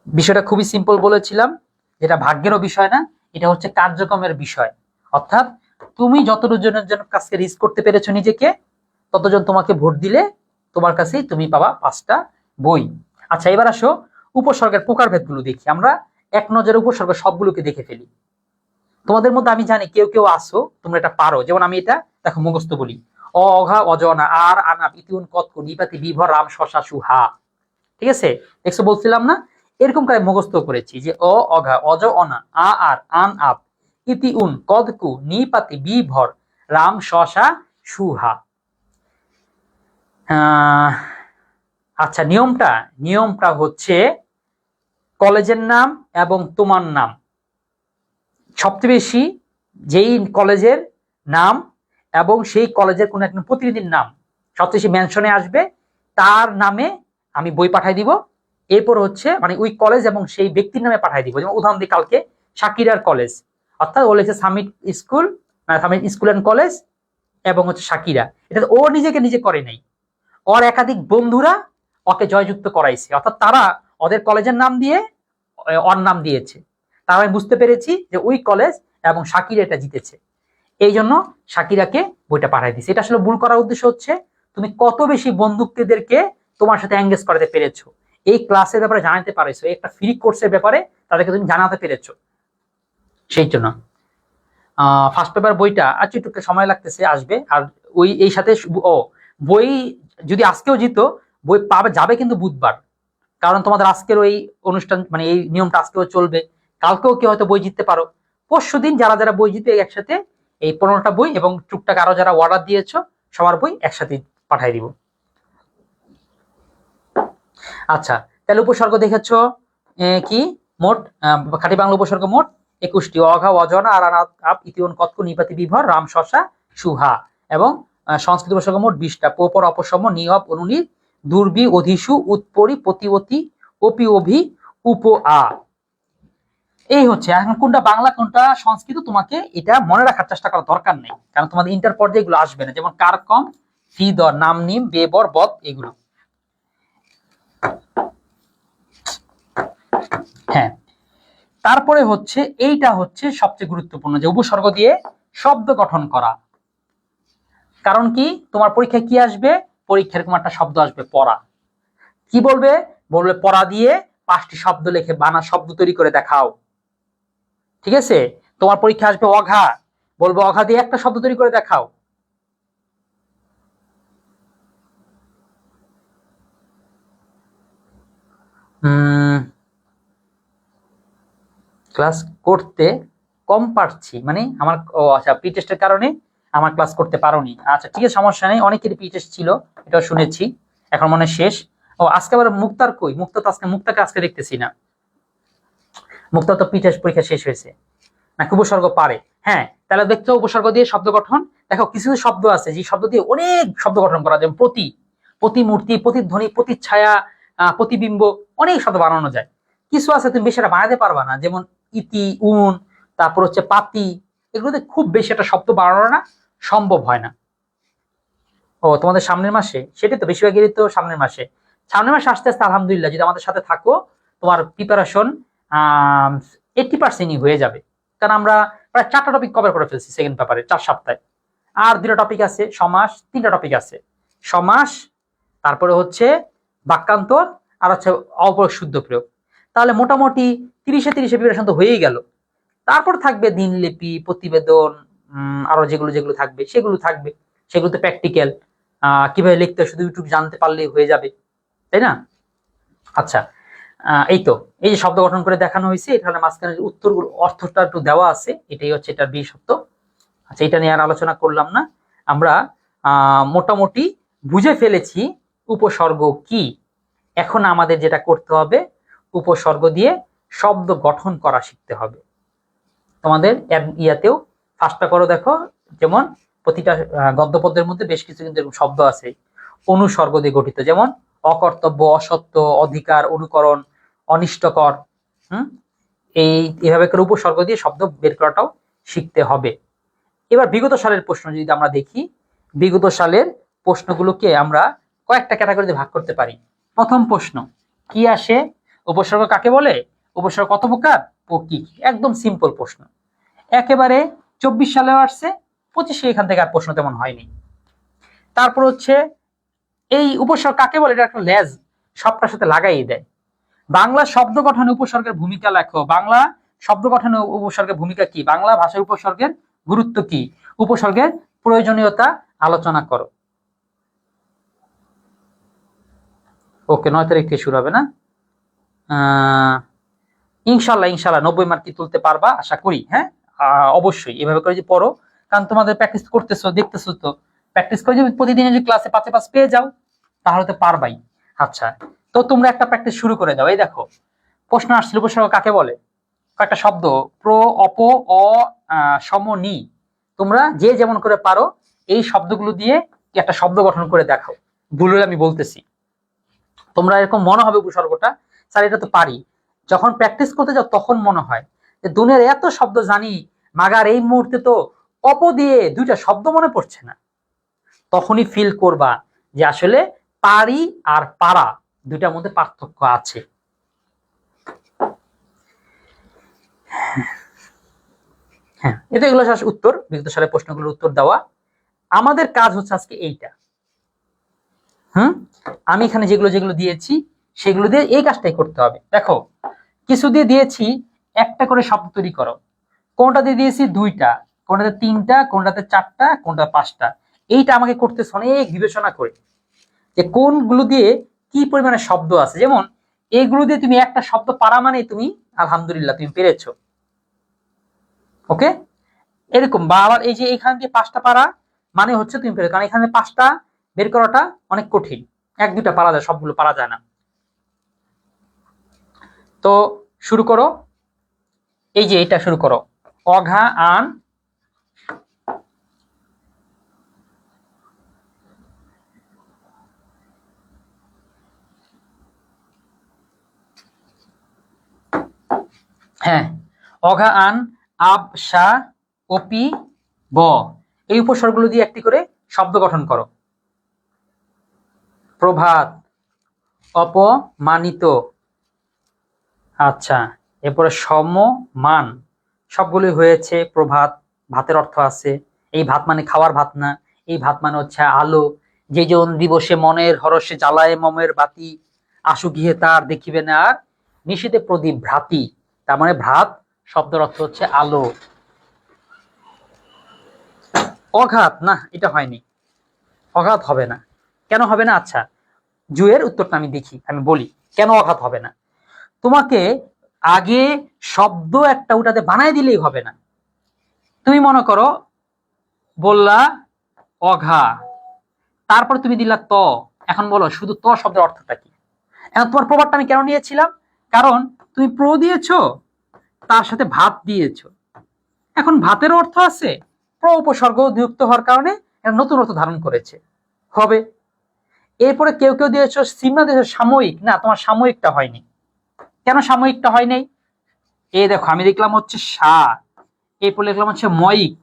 বিষয়টা খুবই সিম্পল বলেছিলাম, যেটা ভাগ্যেরও বিষয় না, এটা হচ্ছে কার্যক্রমের বিষয়। অর্থাৎ তুমি যতজনের জন্য কাজকে রিস্ক করতে পেরেছো নিজেকে, ততজন তোমাকে ভোট দিলে তোমার কাছেই তুমি পাবা 5টা বই। আচ্ছা, এবার আসো উপসর্গের প্রকারভেদগুলো দেখি। আমরা এক নজরে উপসর্গ সবগুলোকে দেখে ফেলি। তোমাদের মধ্যে আমি জানি কেউ কেউ আসো তোমরা এটা পারো। যেমন আমি এটা দেখো মুখস্থ বলি, অ অঘা অজনা আর আনা ইতিউন কতকু নিপাতি বিভর রাম শশা সুহা। ঠিক আছে, দেখছো বলছিলাম না, এরকম করে মুখস্থ করেছি যে অ অঘা অজ অনা আ আর আন আপ ইতি উন কদকু নিপাতি বিভর রাম শশা সুহা। আচ্ছা, নিয়মটা হচ্ছে কলেজের নাম এবং তোমার নাম, সবচেয়ে বেশি যেই কলেজের নাম এবং সেই কলেজের কোন একজন প্রতিনিধির নাম সবচেয়ে বেশি মেনশনে আসবে, তার নামে আমি বই পাঠাই দিব। এরপর হচ্ছে মানে ওই কলেজ এবং সেই ব্যক্তির নামে পাঠাই দিব। যেমন উদাহরণ দিই, কালকে শাকিরার কলেজ, অর্থাৎ ও লিখছে summit school, summit school and college এবং হচ্ছে শাকিরা। এটা ও নিজেকে নিজে করে নাই, ওর একাধিক বন্ধুরা ওকে জয়যুক্ত করাইছে, অর্থাৎ তারা ওদের কলেজের নাম দিয়ে ওর নাম দিয়েছে। তারা আমি বুঝতে পেরেছি যে ওই কলেজ এবং শাকিরা এটা জিতেছে, এই জন্য শাকিরাকে বইটা পাঠাই দিছে। এটা আসলে ভুল করার উদ্দেশ্য হচ্ছে তুমি কত বেশি বন্ধুত্বদেরকে তোমার সাথে এঙ্গেজ করাতে পেরেছো, এই ক্লাসের ব্যাপারে জানাতে পারেছো, একটা ফ্রি কোর্সের ব্যাপারে তাদেরকে তুমি জানাতে পেরেছো, সেই জন্য। ফার্স্ট পেপার বইটা আচ্ছা একটু সময় লাগতেছে, আসবে। আর ওই এই সাথে বই যদি আজকেও জিতো, বই পাবে যাবে কিন্তু বুধবার, কারণ তোমাদের আজকের ওই অনুষ্ঠান মানে এই নিয়মটা আজকেও চলবে, কালকেও কেউ হয়তো বই জিততে পারো। পরশুদিন যারা যারা বই জিতে একসাথে এই 15টা বই এবং টুকটাক আরো যারা অর্ডার দিয়েছো সবার বই একসাথে পাঠাই দিব। আচ্ছা, তাহলে উপসর্গ দেখেছো কি মোট খাঁটি বাংলা উপসর্গ মোট 21টি, অঘা অজনা আর আপ ইতিউন কতকু নিপাতি বিভর রাম শশা সুহা। এবং সংস্কৃত উপসর্গ মোট 20টা, পোপর অপসম নিয়ব অনুনি দুর্বি অধিসু উৎপরি প্রতিবতী অপি অভি উপ আ। এই হচ্ছে। এখন কোনটা বাংলা কোনটা সংস্কৃত তোমাকে এটা মনে রাখার চেষ্টা করার দরকার নেই, কারণ তোমাদের ইন্টার পর্যায়ে এগুলো আসবে না। যেমন কার কম ফি দর নাম নিম বেবর বদ এগুলো। হ্যাঁ, তারপরে হচ্ছে এইটা হচ্ছে সবচেয়ে গুরুত্বপূর্ণ, যে উপসর্গ দিয়ে শব্দ গঠন করা। কারণ কি তোমার পরীক্ষায় কি আসবে, পরীক্ষার এরকম একটা শব্দ আসবে পড়া। কি বলবে, বলবে পড়া দিয়ে 5টি শব্দ লিখে বানা শব্দ তৈরি করে দেখাও। ঠিক আছে, তোমার পরীক্ষা আসবে অঘা, বলবো অঘা দিয়ে একটা শব্দ তৈরি করে দেখাও। ক্লাস করতে কম পারছি মানে আমার আচ্ছা প্রি টেস্টের কারণে আমার ক্লাস করতে পারোনি। আচ্ছা ঠিক আছে, সমস্যা নেই, অনেকেরই প্রি টেস্ট ছিল, এটা শুনেছি, এখন মনে শেষ। আজকে আবার মুক্তার কই, মুক্তাকে আজকে দেখতেছি না। মুক্তা তো প্রি টেস্ট পরীক্ষা শেষ হয়েছে নাকি উপসর্গ পারে। হ্যাঁ, তাহলে দেখছো উপসর্গ দিয়ে শব্দ গঠন। দেখো কিছু শব্দ আছে যে শব্দ দিয়ে অনেক শব্দ গঠন করা যায়, প্রতিমূর্তি, প্রতিধ্বনি, প্রতিচ্ছায়া, প্রতিবিম্ব, অনেক শব্দ বানানো যায়। কিছু আছে তুমি বেশি একটা বানাতে পারবা না, যেমন ইতি উন, তারপর হচ্ছে পাতি, এগুলোতে খুব বেশি একটা শব্দ বানানো না সম্ভব হয় না। তোমাদের সামনের মাসে সেটাই তো বেশিরভাগেরই তো সামনের মাসে আস্তে আস্তে আলহামদুলিল্লাহ যদি আমাদের সাথে থাকো তোমার প্রিপারেশন 80%ই হয়ে যাবে। কারণ আমরা প্রায় 4টা টপিক কভার করে ফেলছি সেকেন্ড পেপারে 4 সপ্তাহে। আর 2টা টপিক আছে সমাস, 3টা টপিক আছে সমাস, তারপরে হচ্ছে বাক্যান্তর, আর হচ্ছে অপরোক্ষ শুদ্ধ প্রয়োগ। তাহলে মোটামুটি 30-এ প্রিপারেশন তো হয়েই গেল। তারপর থাকবে দিনলিপি, প্রতিবেদন, আরো যেগুলো থাকবে সেগুলো তো প্র্যাকটিক্যাল, কিভাবে লিখতে শুধু ইউটিউব জানতে পারলেই হয়ে যাবে, তাই না? আচ্ছা, এই যে শব্দ গঠন করে দেখানো হয়েছে, এখানে মাঝখানে উত্তরগুলো অর্থটা একটু দেওয়া আছে, এটাই হচ্ছে এটার বিশেষত্ব। আচ্ছা, এটা নিয়ে আর আলোচনা করলাম না। আমরা মোটামুটি বুঝে ফেলেছি উপসর্গ কি। এখন আমাদের যেটা করতে হবে, উপসর্গ দিয়ে শব্দ গঠন করা শিখতে হবে। তোমাদের ইয়াতেও ফার্স্ট পেপারও দেখো, যেমন প্রতিটা গদ্য পদ্যের মধ্যে বেশ কিছু কিন্তু এরকম শব্দ আছে অনুসর্গ দিয়ে গঠিত, যেমন অকর্তব্য, অসত্য, অধিকার, অনুকরণ, অনিষ্টকর। এইভাবে করে উপসর্গ দিয়ে শব্দ বের করাটাও শিখতে হবে। এবার বিগত সালের প্রশ্ন যদি আমরা দেখি, বিগত সালের প্রশ্নগুলোকে আমরা কয়েকটা ক্যাটাগরিতে ভাগ করতে পারি। প্রথম প্রশ্ন কি আসে, উপসর্গ কাকে বলে, উপসর্গ কত প্রকার, কি, একদম সিম্পল প্রশ্ন। একেবারে 24 সালেও আসছে, 25-এ এখান থেকে আর প্রশ্ন তেমন হয়নি। তারপর হচ্ছে এই উপসর্গ কাকে বলে? এটা একটা লেজ সবটার সাথে লাগাই দেয়। বাংলা শব্দ গঠনে উপসর্গের ভূমিকা লেখো। বাংলা শব্দ গঠনে উপসর্গের ভূমিকা কি? বাংলা ভাষার উপসর্গের গুরুত্ব কি? উপসর্গের প্রয়োজনীয়তা আলোচনা করো। ওকে, 9 তারিখ থেকে শুরু হবে না? ইনশাল্লাহ ইনশাল্লাহ 90 মার্ক কি তুলতে পারবা আশা করি। হ্যাঁ, অবশ্যই এভাবে করে যে পড়ো, কারণ তোমাদের প্র্যাকটিস করতেছো, দেখতেছো তো, প্র্যাকটিস করে যদি প্রতিদিন যদি ক্লাসে 5-এ 5 পেয়ে যাও তাহলে তো পারবাই। আচ্ছা, তো তোমরা একটা প্র্যাকটিস শুরু করে দাও। এই দেখো প্রশ্ন আসছিল উপসর্গ কাকে বলে, কয়েকটা শব্দ প্র, অপ, অ, সম, নি। তোমরা যে যেমন করে পারো এই শব্দগুলো দিয়ে একটা শব্দ গঠন করে দেখাও। ভুল হলে আমি বলতেছি। তোমরা এরকম মনে হবে উপসর্গটা স্যার এটা তো পারি, যখন প্র্যাকটিস করতে যাও তখন মনে হয় যে দুনিয়ার এত শব্দ জানি, মাগার এই মুহূর্তে তো অপ দিয়ে 2টা শব্দ মনে পড়ছে না। তখনই ফিল করবা যে আসলে পারি আর পারা 2টার মধ্যে পার্থক্য আছে। হ্যাঁ, এটা এগুলো উত্তর, বিগত সালের প্রশ্নগুলোর উত্তর দেওয়া। আমাদের কাজ হচ্ছে আজকে এইটা। আমি এখানে যেগুলো যেগুলো দিয়েছি সেগুলো দিয়ে এই কাজটাই করতে হবে। দেখো কিছু দিয়ে দিয়েছি একটা করে শব্দ তৈরি করো, কোনটা দিয়ে দিয়েছি 2টা, কোনটাতে 3টা, কোনটাতে 4টা, কোনটা 5টা। এইটা আমাকে করতেছে অনেক বিবেচনা করে যে কোনগুলো দিয়ে কি পরিমাণে শব্দ আছে। যেমন এইগুলো দিয়ে তুমি একটা শব্দ পারা মানে তুমি আলহামদুলিল্লাহ তুমি পেরেছো। ওকে, এরকম। বা আবার এই যে এখান দিয়ে 5টা পারা মানে হচ্ছে তুমি পেরেছো, কারণ এখানে 5টা বের করাটা অনেক কঠিন, 1-2টা পারা যায়, সবগুলো পারা যায় না। তো শুরু করো, এই যে এটা শুরু করো, অঘা আন হ্যাঁ, অঘা আন আব সা ওপি ব, এই উপসর্গগুলো দিয়ে একটি করে শব্দ গঠন করো। প্রভাত, অপমানিত। আচ্ছা, এরপরে সম, মান, সবগুলোই হয়েছে। প্রভাত, ভাতের অর্থ আছে। এই ভাত মানে খাওয়ার ভাত না, এই ভাত মানে হচ্ছে আলো। যে জন দিবসে মনের হরষে জ্বালায় মমের বাতি, আশু গৃহে তার দেখিবে না আর নিশীথে প্রদীপ ভ্রাতি। তার মানে ভ্রাত শব্দের অর্থ হচ্ছে আলো। অঘাত না, এটা হয়নি, অঘাত হবে না। কেন হবে না? আচ্ছা, জুয়ের উত্তরটা আমি দেখি, আমি বলি কেন অঘাত হবে না। তোমাকে আগে শব্দ একটা ওটাতে বানায় দিলেই হবে না। তুমি মনে করো বললা অঘা, তারপর তুমি দিলা ত, এখন বলো শুধু ত শব্দের অর্থটা কি। এখন তোমার প্রবাদটা আমি কেন নিয়েছিলাম, কারণ তুমি প্র দিয়েছো, তার সাথে ভাত দিয়েছো। এখন ভাতের অর্থ আছে, প্র উপসর্গ যুক্ত হওয়ার কারণে নতুন অর্থ ধারণ করেছে, হবে। এরপরে কেউ কেউ দিয়েছো সিমনা দিয়েছো সাময়িক, না তোমার সাময়িকটা হয়নি। কেন সাময়িকটা হয় নাই? এই দেখো আমি দেখলাম হচ্ছে সা, এরপর লিখলাম হচ্ছে ময়িক।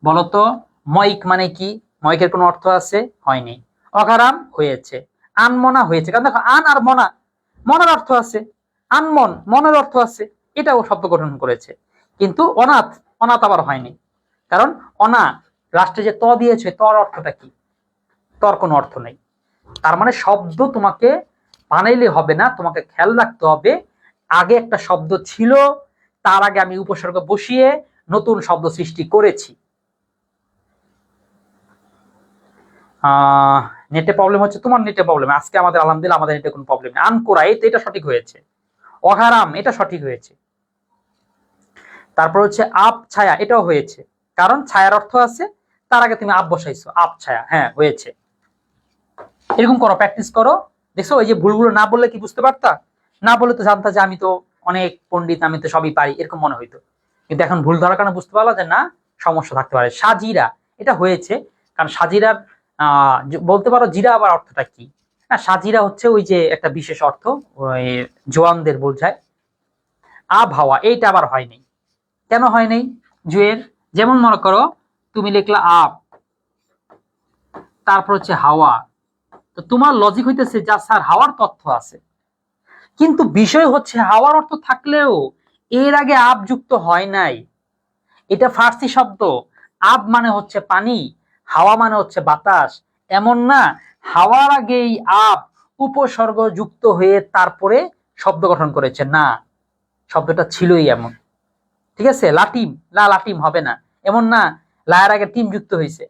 বলতো ময়িক মানে কি? ময়িকের কোনো অর্থ আছে? হয়নি। অকারাম হয়েছে, আনমনা হয়েছে, কারণ দেখো আন আর মনা, মনের অর্থ আছে, আনমন মনের অর্থ আছে, এটাও শব্দ গঠন করেছে। কিন্তু অনাথ, অনাথ আবার হয়নি, কারণ অনা রাষ্ট্রে যে ত দিয়েছে, তর অর্থটা কি? তর কোনো অর্থ নেই। তার মানে শব্দ তোমাকে বানাইলে হবে না, তোমাকে খেয়াল রাখতে হবে আগে একটা শব্দ ছিল, তার আগে আমি উপসর্গ বসিয়ে নতুন শব্দ সৃষ্টি করেছি। নেটে প্রবলেম হচ্ছে, তোমার নেটে প্রবলেম। আজকে আমাদের আলহামদুলিল্লাহ আমাদের নেটে কোনো প্রবলেম নেই। আনকোরা এটা সঠিক হয়েছে, অঘারাম এটা সঠিক হয়েছে। তারপর হচ্ছে আপ ছায়া, এটাও হয়েছে, কারণ ছায়ার অর্থ আছে, তার আগে তুমি আপ বসাইছো, আপ ছায়া, হ্যাঁ হয়েছে। এরকম করো, প্র্যাকটিস করো। দেখছো ওই যে ভুলগুলো না বললে কি বুঝতে পারতা? না বলে তো জানতা যে আমি তো অনেক পণ্ডিত, আমি তো সবই পারি, এরকম মনে হইতো। কিন্তু এখন ভুল ধরার কারণে বুঝতে পারলা যে না, সমস্যা থাকতে পারে। সাজিরা এটা হয়েছে, কারণ সাজিরার বলতে পারো জিরা আবার অর্থটা কি? না, সাজিরা হচ্ছে ওই যে একটা বিশেষ অর্থ, ওই জোয়ানদের বোঝায়। আবহাওয়া এইটা আবার হয়নি। কেন হয়নি জুয়ের? যেমন মনে করো তুমি লিখলা আপ, তারপর হচ্ছে হাওয়া, তো তোমার লজিক হইতেছে যা স্যার হাওয়ার তথ্য আছে, কিন্তু বিষয় হচ্ছে হাওয়ার অর্থ থাকলেও এর আগে আব যুক্ত হয় নাই। এটা ফার্সি শব্দ, আব মানে হচ্ছে পানি, হাওয়া মানে হচ্ছে বাতাস। এমন না হাওয়ার আগেই আপ উপসর্গ যুক্ত হয়ে তারপরে শব্দ গঠন করেছে, না, শব্দটা ছিলই এমন। ঠিক আছে, লাটিম, লাটিম হবে না, এমন না লায়ের আগে টিম যুক্ত হয়েছে।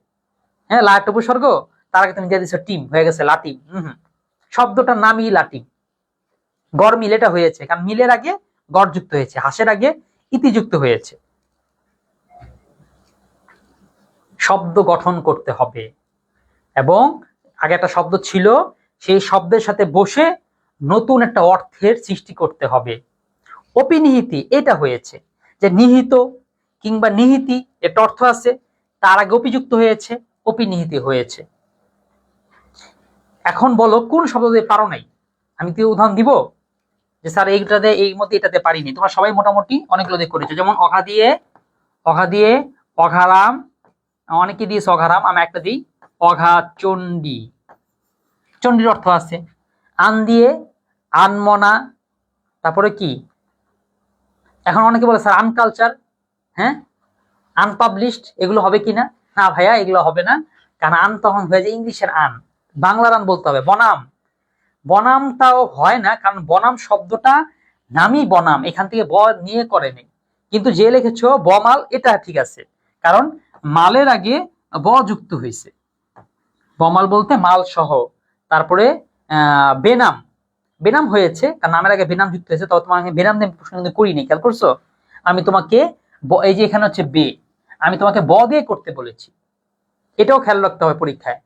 হ্যাঁ, লা একটা উপসর্গ, তার আগে তুমি দিয়ে দিচ্ছ টিম, হয়ে গেছে লাটিম। শব্দটার নামই লাটিম। গড় মিলেটা হয়েছে, কারণ মিলের আগে গড় যুক্ত হয়েছে, হাসের আগে ইতি যুক্ত হয়েছে। শব্দ গঠন করতে হবে এবং আগে একটা শব্দ ছিল, সেই শব্দের সাথে বসে নতুন একটা অর্থের সৃষ্টি করতে হবে। অপিনিহিতি এটা হয়েছে, যে নিহিত কিংবা নিহিতি এটা অর্থ আছে, তার আগে অপিযুক্ত হয়েছে, অপিনিহিতি হয়েছে। এখন বলো কোন শব্দ দিয়ে পারো নাই? আমি কি উদাহরণ দিব যে স্যার এইটাতে, এই মধ্যে এটাতে পারিনি? তোমরা সবাই মোটামুটি অনেকগুলো দিয়ে করেছো, যেমন অঘা দিয়ে অঘারাম, অনেকে দিয়েছে অঘারাম, আমি একটা দিই অঘা চণ্ডী, চণ্ডীর অর্থ আছে। আন দিয়ে আনমনা, তারপরে কি, এখন অনেকে বলে স্যার আনকালচার, হ্যাঁ, আনপাবলিশড, এগুলো হবে কিনা? না ভাইয়া, এগুলো হবে না, কারণ আন তখন হয়ে যায় ইংলিশের আন, বাংলার আন বলতে হবে। বনাম, বনামটাও হয় না, কারণ বনাম শব্দটা নামই বনাম, এখান থেকে ব নিয়ে করেনি, কিন্তু যে লিখেছো বমাল, এটা ঠিক আছে, কারণ মালের আগে ব যুক্ত হয়েছে। বমাল বলতে মাল সহ। তারপরে বেনাম, বেনাম হয়েছে কারণ নামের আগে বেনাম যুক্ত হয়েছে। তবে তোমাকে বেনাম দিয়ে প্রশ্ন কিন্তু করিনি, খেয়াল করছো? আমি তোমাকে এই যে এখানে হচ্ছে বে, আমি তোমাকে ব দিয়ে করতে বলেছি, এটাও খেয়াল রাখতে হবে পরীক্ষায়।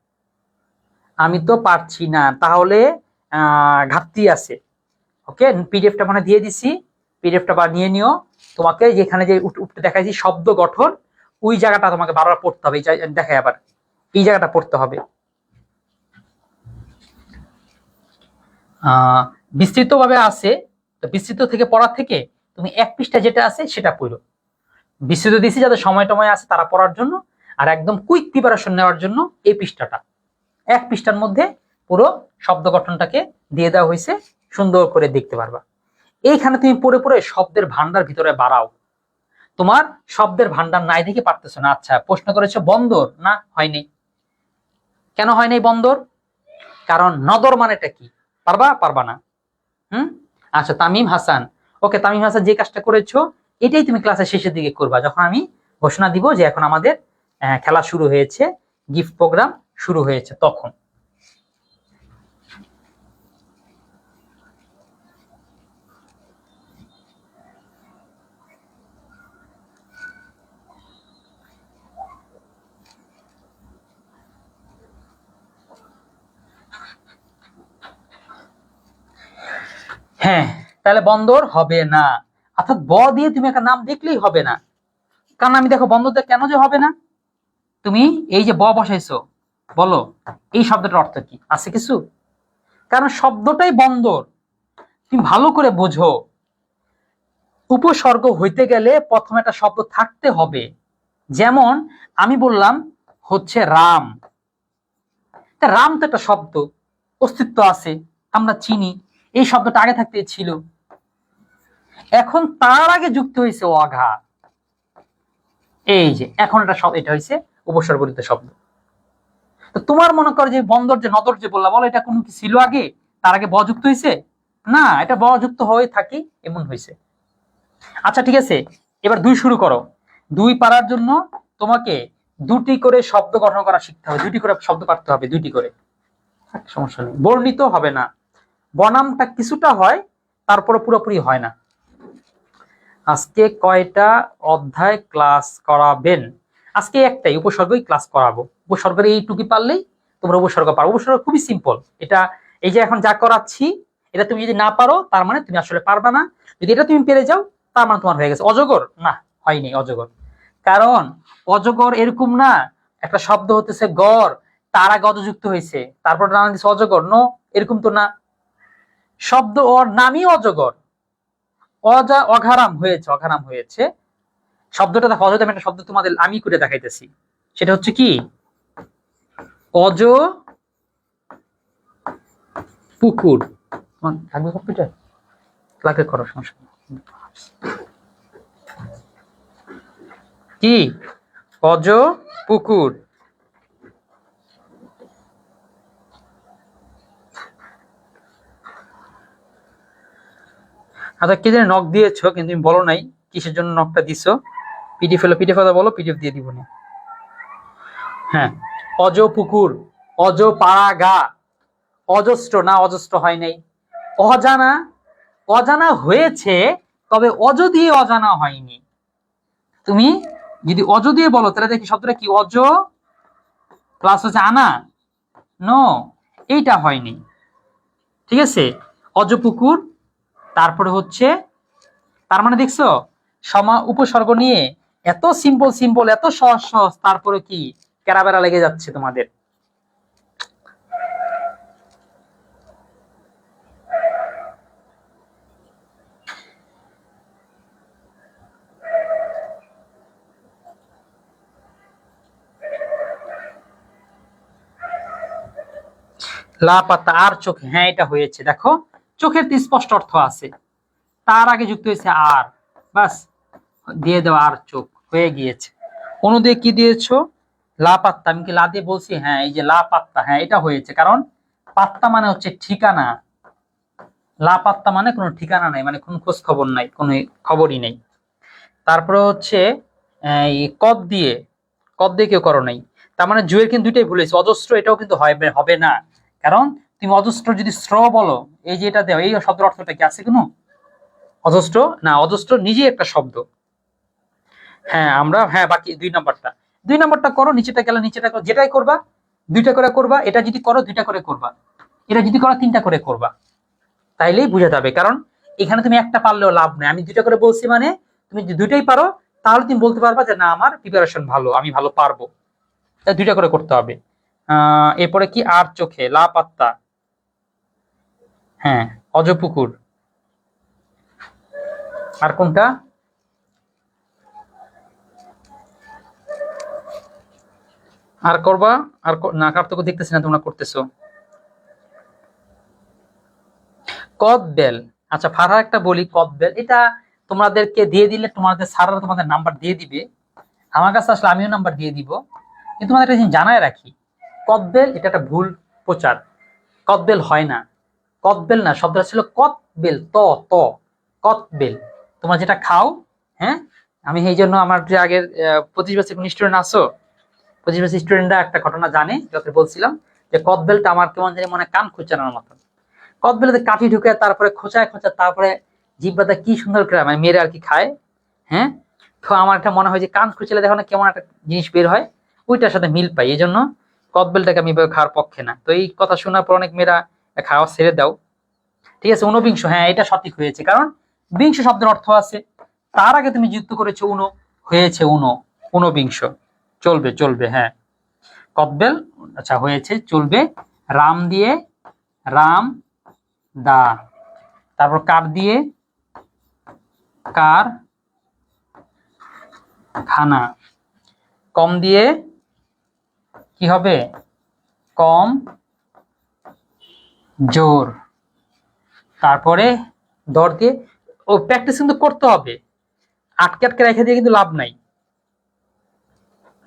আমি তো পারছি না, তাহলে ঘাটতি আছে। ওকে, পিডিএফটা মানে দিয়ে দিছি, পিডিএফটা বা নিয়ে নিও। তোমাকে যেখানে যে উঠতে দেখাইছি শব্দ গঠন, ওই জায়গাটা তোমাকে বারবার পড়তে হবে। দেখাই আবার, এই জায়গাটা পড়তে হবে। বিস্তৃত ভাবে আছে, তো বিস্তৃত থেকে পড়ার থেকে তুমি এক পৃষ্ঠা যেটা আছে সেটা পড়ো। বিস্তৃত দিছি যাদের সময় টময় আছে তারা পড়ার জন্য, আর একদম কুইক প্রিপারেশন নেওয়ার জন্য এই পৃষ্ঠাটা, এক পৃষ্ঠার মধ্যে পুরো শব্দ গঠনটাকে দিয়ে দেওয়া হয়েছে, সুন্দর করে দেখতে পারবা। এইখানে তুমি পড়ে পড়ে শব্দের ভান্ডার ভিতরে বাড়াও। তোমার শব্দের ভান্ডার নাই দেখে পারতেছো না। আচ্ছা, প্রশ্ন করেছো বন্দর, না হয়নি। কেন হয় নাই বন্দর? কারণ নদর মানেটা কি পারবা? পারবা না। আচ্ছা, তামিম হাসান, ওকে, তামিম হাসান যে কাজটা করেছো এটাই তুমি ক্লাসের শেষের দিকে করবা, যখন আমি ঘোষণা দিব যে এখন আমাদের খেলা শুরু হয়েছে, গিফট প্রোগ্রাম শুরু হয়েছে, তখন। হ্যাঁ, তাহলে বন্দর হবে না, অর্থাৎ ব দিয়ে তুমি একটা নাম দেখলেই হবে না। কারণ আমি দেখো বন্দর দিয়ে কেন যে হবে না, তুমি এই যে ব বসাইছো, বলো এই শব্দটার অর্থ কি আছে কিছু? কারণ শব্দটাই বন্দর। তুমি ভালো করে বোঝো, উপসর্গ হইতে গেলে প্রথমে একটা শব্দ থাকতে হবে। যেমন আমি বললাম হচ্ছে রাম, রাম তো একটা শব্দ, অস্তিত্ব আছে, আমরা চিনি, এই শব্দটা আগে থাকতে ছিল, এখন তার আগে যুক্ত হয়েছে অঘা। এই যে এখন এটা হয়েছে উপসর্গিত শব্দ। তো তোমার মনে করো যে বন্দর যে নদর যে বললা, বলো এটা কোনো কি ছিল আগে, তার আগে ব যুক্ত হয়েছে? না, এটা ব যুক্ত হয়ে থাকি এমন হয়েছে। আচ্ছা ঠিক আছে, এবার দুই শুরু করো। দুই পারার জন্য তোমাকে দুটি করে শব্দ গঠন করা শিখতে হবে, দুটি করে শব্দ পারতে হবে, দুটি করে, সমস্যা নেই, বর্ণিত হবে না, বনামটা কিছুটা হয়, তারপরে পুরোপুরি হয় না। আজকে কয়টা অধ্যায় ক্লাস করাবেন? আজকে একটাই, উপসর্গই ক্লাস করাবো। উপসর্গের এইটুকু পারলেই তোমরা উপসর্গ পারো। উপসর্গ খুবই সিম্পল। এটা এই যে এখন যা করাচ্ছি, এটা তুমি যদি না পারো তার মানে তুমি আসলে পারবা না, যদি এটা তুমি পেরে যাও তার মানে তোমার হয়ে গেছে। অজগর না, হয়নি অজগর, কারণ অজগর এরকম না, একটা শব্দ হতেছে গড়, তার আগে অজযুক্ত হয়েছে, তারপর নাম দিচ্ছে অজগর, নো, এরকম তো না। শব্দ ওর নামই অজগর, অঘারাম হয়েছে, অঘারাম হয়েছে শব্দটা। দেখো, অজতে আমি একটা শব্দ তোমাদের আমি করে দেখাইতেছি, সেটা হচ্ছে কি অজ পুকুর। থাকবে কম্পিউটার লাগে করো, সমস্যা কি, অজ পুকুর। আচ্ছা, কে জানি নক দিয়েছো কিন্তু তুমি বলো নাই কিসের জন্য নকটা দিছো। পিডিএফ হলো, পিডিএফ কথা বলো, পিডিএফ দিয়ে দিব না। হ্যাঁ, অজ পুকুর, অজ পাড়াগা, অজস্র না, অজস্র হয় নাই। অজানা, অজানা হয়েছে, তবে অজ দিয়ে অজানা হয়নি। তুমি যদি অজ দিয়ে বলো তাহলে দেখি শব্দটা কি, অজ প্লাস হচ্ছে আনা, নো, এইটা হয়নি। ঠিক আছে, অজপুকুর, তারপরে হচ্ছে, তার মানে দেখছো উপসর্গ নিয়ে এত সিম্পল সিম্পল, এত সহজ সহজ, তারপরে কি ক্যারাবেরা লেগে যাচ্ছে তোমাদের। লাপাত্তা আর চোখে, হ্যাঁ এটা হয়েছে, দেখো চোখের তো স্পষ্ট অর্থ আছে, তার আগে যুক্ত হয়েছে আর, বাস দিয়ে দেওয়া, আর চোখ হয়ে গিয়েছে। অনুদে কি দিয়েছো, লাপাত্তা, আমি কি লা দিয়ে বলছি, হ্যাঁ এই যে লাপাত্তা, হ্যাঁ এটা হয়েছে, কারণ পাত্তা মানে হচ্ছে ঠিকানা, লাপাত্তা মানে কোনো ঠিকানা নাই, মানে কোনো খোঁজ খবর নাই, কোনো খবরই নেই। তারপরে হচ্ছে এই কদ দিয়ে, কদ দিয়ে কেউ করো নাই, তার মানে জুয়ের কিন্তু দুইটাই ভুল হয়েছে। অজস্র এটাও কিন্তু হবে না, কারণ তুমি অজস্র যদি স্র বলো, এই যে এটা দেও, এই শব্দের অর্থটা কি আছে কোনো, অজস্র না, অজস্র নিজেই একটা শব্দ। হ্যাঁ আমরা, হ্যাঁ বাকি দুই নাম্বারটা করো, নিচেটা গেলে নিচেটা করো, যেটাই করবা দুইটা করে করবা, এটা যদি করো দুইটা করে করবা, এটা যদি করো তিনটা করে করবা, তাইলেই বুঝা যাবে। কারণ এখানে তুমি একটা পারলেও লাভ নেই, আমি দুইটা করে বলছি মানে তুমি যদি দুইটাই পারো তাহলে তুমি বলতে পারবা যে না আমার প্রিপারেশন ভালো, আমি ভালো পারবো, তাই দুইটা করে করতে হবে। এরপরে কি, আর চোখে, লা পাত্তা, হ্যাঁ অজপুকুর, আর কোনটা, আর করবা, আর না কার্তক দেখতেছি না তোমরা করতেছো। কদবেল, আচ্ছা ফারহা একটা বলি, কদবেল এটা তোমাদেরকে দিয়ে দিলে তোমাদের স্যাররা তোমাদের নাম্বার দিয়ে দিবে, আমার কাছে আসলে আমিও নাম্বার দিয়ে দিব, কিন্তু তোমাদের একটা জিনিস জানায় রাখি, কদবেল এটা একটা ভুল প্রচার, কদবেল হয় না, কদবেল না, শব্দটা ছিল কদবেল, ত ত কদবেল, তোমরা যেটা খাও। হ্যাঁ, আমি এই জন্য আমার যে আগের 25 বছর কোন স্টুডেন্ট আছো, 25 বছর স্টুডেন্টরা একটা ঘটনা জানে, যখন বলছিলাম যে কদবেলটা আমার কেমন জানি মনে কান খুঁচানোর মতন, কদবেলাতে কাঠি ঢুকে তারপরে খোঁচায় খোঁচায়, তারপরে জিব্বাটা কি সুন্দর করে মানে মেরে আর কি খায়। হ্যাঁ, তো আমার একটা মনে হয় যে কান খুঁচলে দেখো না কেমন একটা জিনিস বের হয়, ওইটার সাথে মিল পাই, এই জন্য কদবেলটাকে আমি খাওয়ার পক্ষে না। তো এই কথা শোনার পর অনেক মেয়েরা খাওয়া ছেড়ে দাও। ঠিক আছে, ঊনবিংশ, হ্যাঁ এটা সঠিক হয়েছে, কারণ বিংশ শব্দের অর্থ আছে, তার আগে তুমি যুক্ত করেছো উনো, হয়েছে উনো, ঊনবিংশ, চলবে চলবে, হ্যাঁ কদবেল, আচ্ছা হয়েছে চলবে। রাম দিয়ে, রাম দা, তারপর কার দিয়ে, কার খানা, কম দিয়ে কি হবে, কম জোর, তারপরে দর দিয়ে, ও প্র্যাকটিস কিন্তু করতে হবে, আটকে আটকে রেখে দিয়ে কিন্তু লাভ নাই।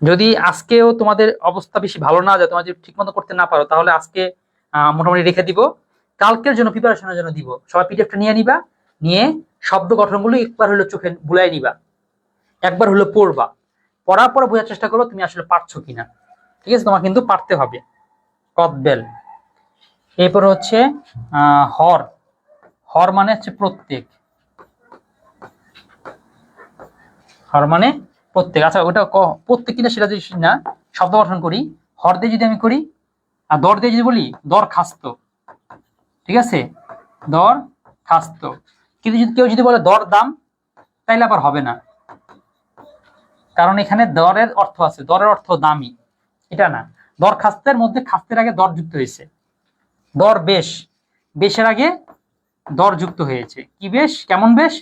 যদি আজকেও তোমাদের অবস্থা বেশি ভালো না যায়, তোমরা যদি ঠিক মতো করতে না পারো, তাহলে আজকে মোটামুটি রেখে দিব, কালকের জন্য প্রিপারেশনের জন্য দিব, সবাই পিডিএফটা নিয়ে নিবা, নিয়ে শব্দ গঠনগুলো একবার হলো চোখে বুলাই নিবা, একবার হলো পড়বা, পড়ার পরে বোঝার চেষ্টা করো তুমি আসলে পারছো কিনা। ঠিক আছে, তোমার কিন্তু পারতে হবে। কদবেল, এরপর হচ্ছে হর, হর মানে হচ্ছে প্রত্যেক, হর মানে প্রত্যেক, আচ্ছা ওটা প্রত্যেক কিনা সেটা যদি না শব্দ গঠন করি, হর দিয়ে যদি আমি করি, আর দর দিয়ে যদি বলি, দরখাস্ত, ঠিক আছে, দরখাস্ত, কিন্তু যদি কেউ যদি বলে দর দাম, তাইলে আবার হবে না, কারণ এখানে দরের অর্থ আছে, দরের অর্থ দামি, এটা না, দরখাস্তের মধ্যে খাস্তের আগে দর যুক্ত হয়েছে, দর বেশ, বেশের আগে দর যুক্ত হয়েছে, কি বেশ, কেমন বেশ,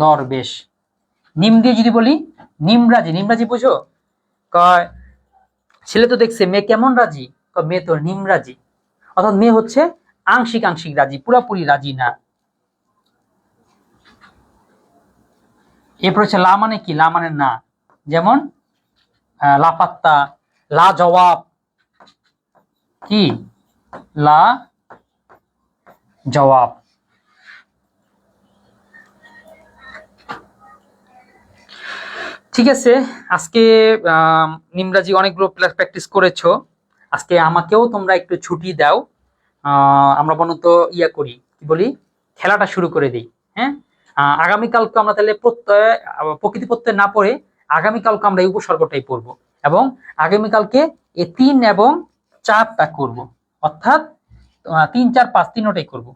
দর বেশ। নিম দিয়ে যদি বলি, নিমরাজি, নিমরাজি বুঝো, কয় ছেলে তো দেখছে মেয়ে কেমন রাজি, মেয়ে তো নিমরাজি, অর্থাৎ মেয়ে হচ্ছে আংশিক আংশিক রাজি, পুরাপুরি রাজি না। এরপর হচ্ছে লা মানে কি, লা মানে না, যেমন লাপাত্তা, লা জবাব, কি লা জবাব। ঠিক আছে, আজকে নিমরাজি অনেকগুলো প্র্যাকটিস করেছো। আজকে আমাকেও তোমরা একটু ছুটি দাও। আমরা বনত ইয়া করি, কি বলি, খেলাটা শুরু করে দিই। হ্যাঁ, আগামীকালকে আমরা তাহলে প্রত্যয় প্রকৃতি প্রত্যয় না পড়ে আগামীকালকে আমরা এই উপসর্গটাই পড়বো, এবং আগামীকালকে এই 3 এবং 4টা করব, অর্থাৎ 3 4 5 তিনটাই করব।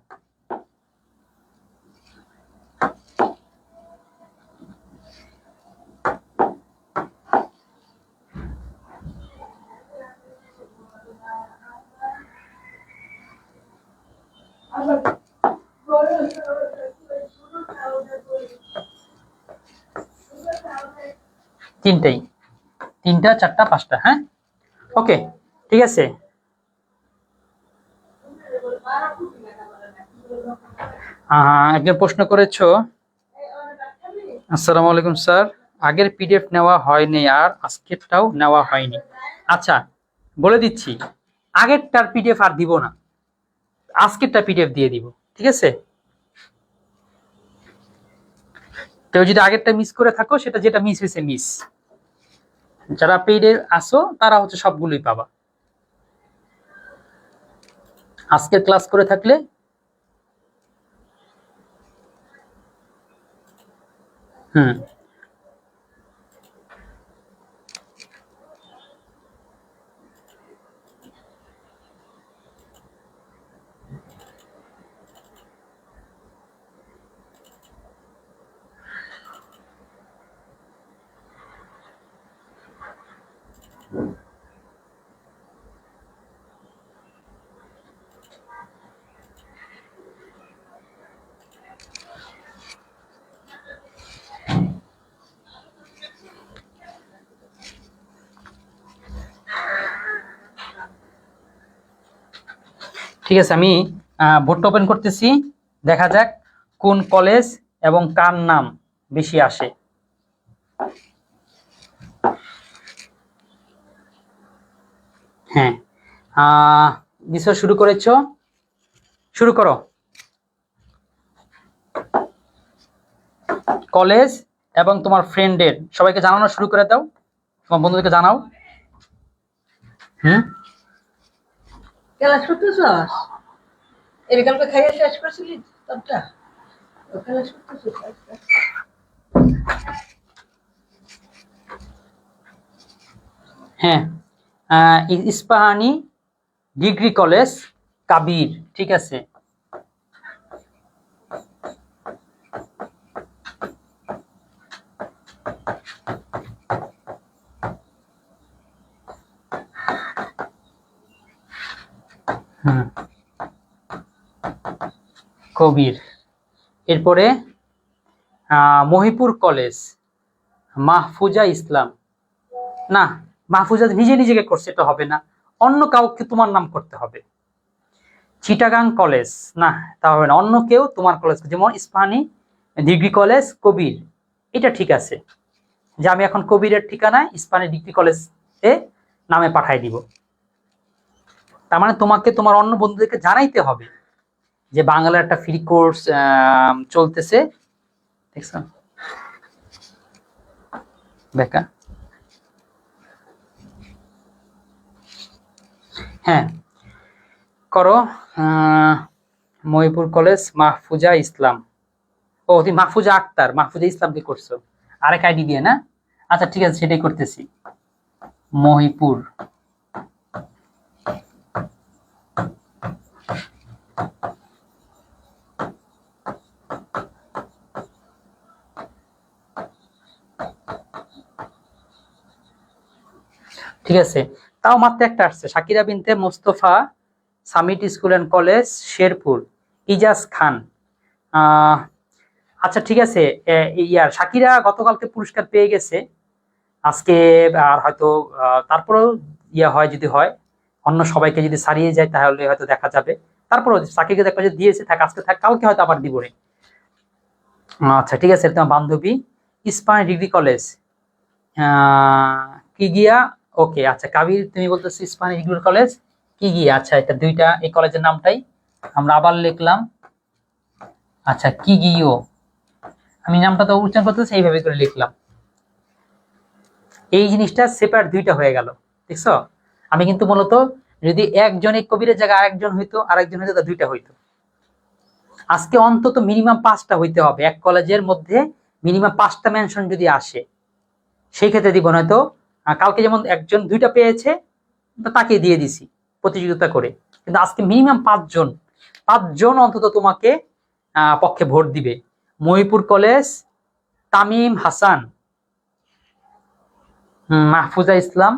তিনটাই, 3টা 4টা 5টা। হ্যাঁ, ওকে, ঠিক আছে। একজন প্রশ্ন করেছো, আসসালামু আলাইকুম স্যার, আগের পিডিএফ নেওয়া হয়নি আর আজকেরটাও নেওয়া হয়নি। আচ্ছা, বলে দিচ্ছি, আগেরটার পিডিএফ আর দিব না, আজকেরটা পিডিএফ দিয়ে দিব, ঠিক আছে? তো যদি আগেরটা মিস করে থাকো, সেটা যেটা মিস হয়েছে মিস, যারা পেইডে আসো তারা হচ্ছে সবগুলোই পাবা। আজকের ক্লাস করে থাকলে ঠিক আছে, আমি বোর্ডটা ওপেন করতেছি, দেখা যাক কোন কলেজ এবং কার নাম বেশি আসে। হ্যাঁ, নিশ্চয় শুরু করেছো, শুরু করো। কলেজ এবং তোমার ফ্রেন্ডের সবাইকে জানানো শুরু করে দাও, তোমার বন্ধুদেরকে জানাও। ক্লাস করতেছ? এই বিকালকে খাইয়ে শেষ করছিলি তোরটা? ক্লাস করতেছ? হ্যাঁ, ইস্পাহানি ডিগ্রি কলেজ কাবির, ঠিক আছে। কবির। এরপরে মহিপুর কলেজ মাহফুজা ইসলাম। না, মাহফুজা নিজে নিজেকে করছে, এটা হবে না, অন্য কাউকে তোমার নাম করতে হবে। চিটাগাং কলেজ, না তা হবে না, অন্য কেউ তোমার কলেজ, যেমন ইস্পাহানি ডিগ্রি কলেজ কবির, এটা ঠিক আছে, যে আমি এখন কবিরের ঠিকানায় ইস্পাহানি ডিগ্রি কলেজ এ নামে পাঠাই দিব। তার মানে তোমাকে তোমার অন্য বন্ধুদেরকে জানাইতে হবে যে বাংলার একটা ফ্রি কোর্স চলতেছে, দেখছো বেকা। হ্যাঁ, করো। মহিপুর কলেজ মাহফুজা ইসলাম। ও, তুমি মাহফুজা আক্তার, মাহফুজা ইসলাম কি করছো আরেক আইডি দিয়ে না? আচ্ছা ঠিক আছে, সেটাই করতেছি। মহিপুর ঠিক আছে, তাও মাত্র একটা আসছে, Shakira Binte Mostafa summit school and college Sherpur, Ijaz Khan. আচ্ছা ঠিক আছে, ইয়ার শাকিরা গতকালকে পুরস্কার পেয়ে গেছে, আজকে আর হয়তো তারপরেও ইয়া হয়, যদি হয় অন্য সবাইকে যদি ছাড়িয়ে যায় তাহলে হয়তো দেখা যাবে। তারপরেও সাকিকে দেখো যে দিয়েছে, থাক আজকে থাক, কালকে হয়তো আবার দিব রে। আচ্ছা ঠিক আছে, তোমার বান্ধবী ইস্পাহানি ডিগ্রি কলেজ কি গিয়া। ওকে, আচ্ছা কাবির, তুমি বলতেছো ইস্পাহানি ডিগ্রি কলেজ কি গিয়া। আচ্ছা, এটা দুইটা, এই কলেজের নামটাই আমরা আবার লিখলাম। আচ্ছা কি গিও, আমি নামটা তো উচ্চারণ করতেছি এইভাবে করে লিখলাম। এই জিনিসটা সেপারেট দুইটা হয়ে গেল, দেখছো? আমি কিন্তু মূলত যদি একজনই কবিরের জায়গায় আরেকজন হইতো, আরেকজন হইতো, তা দুইটা হইতো। আজকে অন্তত মিনিমাম 5টা হইতে হবে, এক কলেজের মধ্যে মিনিমাম 5টা মেনশন যদি আসে সেই ক্ষেত্রে দিব, নয়তো কালকে যেমন একজন 2টা পেয়েছে তো তাকে দিয়ে দিছি প্রতিযোগিতা করে, কিন্তু আজকে মিনিমাম 5জন অন্তত তোমাকে পক্ষে ভোট দিবে। মহিপুর কলেজ তামিম হাসান, মাহফুজা ইসলাম,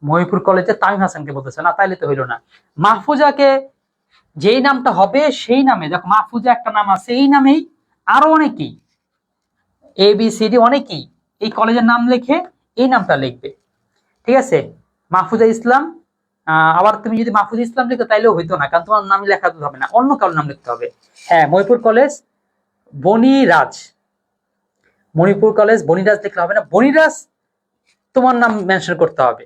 মহিপুর কলেজে তামিম হাসানকে বলতেছে না, তাইলে তো হইলো না। মাহফুজাকে যেই নামটা হবে সেই নামে, দেখো মাহফুজা একটা নাম আছে, এই নামেই আরো অনেকেই ABCD অনেকেই এই কলেজের নাম লিখে এই নামটা লিখবে, ঠিক আছে? মাহফুজা ইসলাম, আবার তুমি যদি মাহফুজা ইসলাম লিখো তাইলেও হইতো না, কারণ তোমার নাম লেখা হবে না, অন্য কারোর নাম লিখতে হবে। হ্যাঁ, মহিপুর কলেজ বনিরাজ, মণিপুর কলেজ বনিরাজ লিখলে হবে না, বনিরাজ তোমার নাম মেনশন করতে হবে।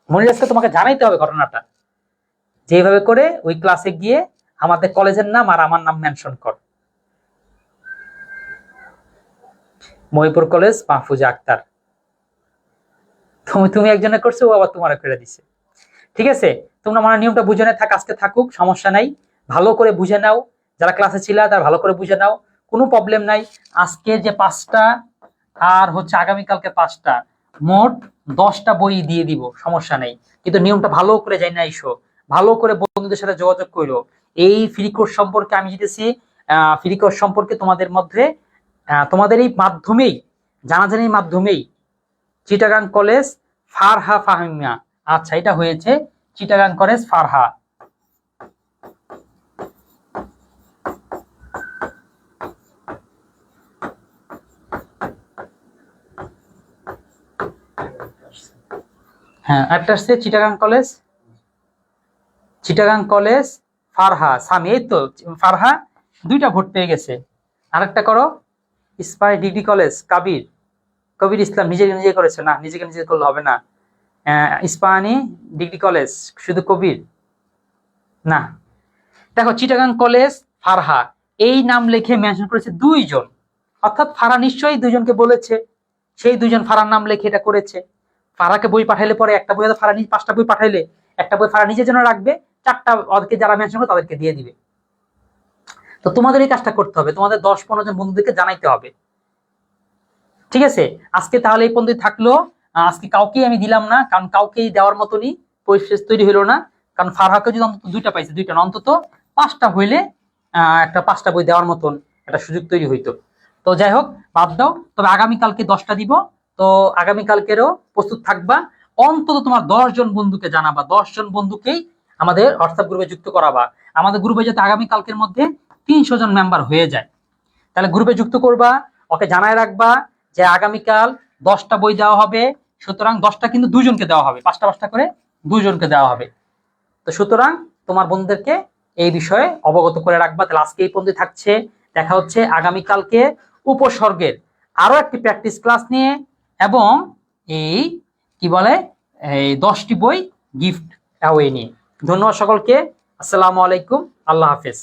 মনিরাজকে তোমাকে জানাইতে হবে ঘটনাটা, যেভাবে করে ওই ক্লাসে গিয়ে আমাদের কলেজের নাম আর আমার নাম মেনশন কর। মহিপুর কলেজ মাহফুজা আক্তার, তুমি একজনে করছো, ও আবার তোমার করে দিছে, ঠিক আছে? তোমরা মানে নিয়মটা বুঝে না থাক, আজকে থাকুক, সমস্যা নাই, ভালো করে বুঝে নাও, যারা ক্লাসে ছিল তারা ভালো করে বুঝে নাও, কোনো প্রবলেম নাই। আজকে যে 5টা আর হচ্ছে আগামীকালকে 5টা, মোট 10টা বই দিয়ে দিব, সমস্যা নেই, কিন্তু নিয়মটা ভালো করে যাই না, আইসো ভালো করে বন্ধুদের সাথে যোগাযোগ করো। এই ফ্রি কোর্স সম্পর্কে আমি যেতেছি, ফ্রি কোর্স সম্পর্কে তোমাদের মধ্যে তোমাদের এই মাধ্যমেই, জানাজানির মাধ্যমেই চিটাগাং কলেজ ফারহা ফাহিমা, আচ্ছা এটা হয়েছে চিটাগাং কলেজ ফারহা, হ্যাঁ একটা আসছে চিটাগাং কলেজ ফারহা সামি, এই তো ফারহা 2টা ভোট পেয়ে গেছে। আরেকটা করো স্পাই ডিগ্রি কলেজ কবির ইসলাম, নিজে করেছে না, নিজে করলে হবে না। ইস্পাহানি ডিগ্রি কলেজ শুধু কবির না, দেখো চিটাগাং কলেজ ফারহা এই নাম লিখে মেনশন করেছে 2জন, অর্থাৎ ফারহা নিশ্চয়ই 2জনকে বলেছে, সেই 2জন ফারহার নাম লিখে এটা করেছে। ফারহাকে বই পাঠাইলে পরে একটা বই ফারহা 5টা বই পাঠাইলে একটা বই ফারহা নিজের জন্য রাখবে, 4টা ওদেরকে যারা মেনশন করে তাদেরকে দিয়ে দিবে। তো তোমাদের এই কাজটা করতে হবে, তোমাদের 10-15 জন বন্ধুদেরকে জানাইতে হবে, ঠিক আছে? আজকে তাহলে এই পর্যন্ত থাকলো, আজকে কাউকেই আমি দিলাম না, কারণ কাউকেই দেওয়ার মতনই পরিবেশ তৈরি হলো না, কারণ ফারহাকে যদি অন্তত 2টা পাইছে, 2টা না অন্তত 5টা হইলে একটা 5টা বই দেওয়ার মতন একটা সুযোগ তৈরি হইতো। তো যাই হোক, বাদ দাও, তবে আগামীকালকে 10টা দিব, তো আগামীকালকেরও প্রস্তুত থাকবা, অন্তত তোমার 10জন বন্ধুকে জানাবা, 10জন বন্ধুকেই আমাদের হোয়াটসঅ্যাপ গ্রুপে যুক্ত করাবা, আমাদের গ্রুপে যাতে আগামীকালকের মধ্যে 300 জন মেম্বার হয়ে যায়, তাহলে গ্রুপে যুক্ত করবা, ওকে জানায় রাখবা যে আগামীকাল 10টা বই দেওয়া হবে, সুতরাং 10টা কিন্তু 2জনকে দেওয়া হবে, 5টা করে 2জনকে দেওয়া হবে। তো সুতরাং তোমার বন্ধুদেরকে এই বিষয়ে অবগত করে রাখবা। তাহলে আজকে এই পর্যন্ত থাকছে, দেখা হচ্ছে আগামীকালকে উপসর্গের আরো একটি প্র্যাকটিস ক্লাস নিয়ে, এবং এই কি বলে এই 10টি বই গিফট অ্যাওয়ে নিয়ে। ধন্যবাদ সকলকে, আসসালামু আলাইকুম, আল্লাহ হাফেজ।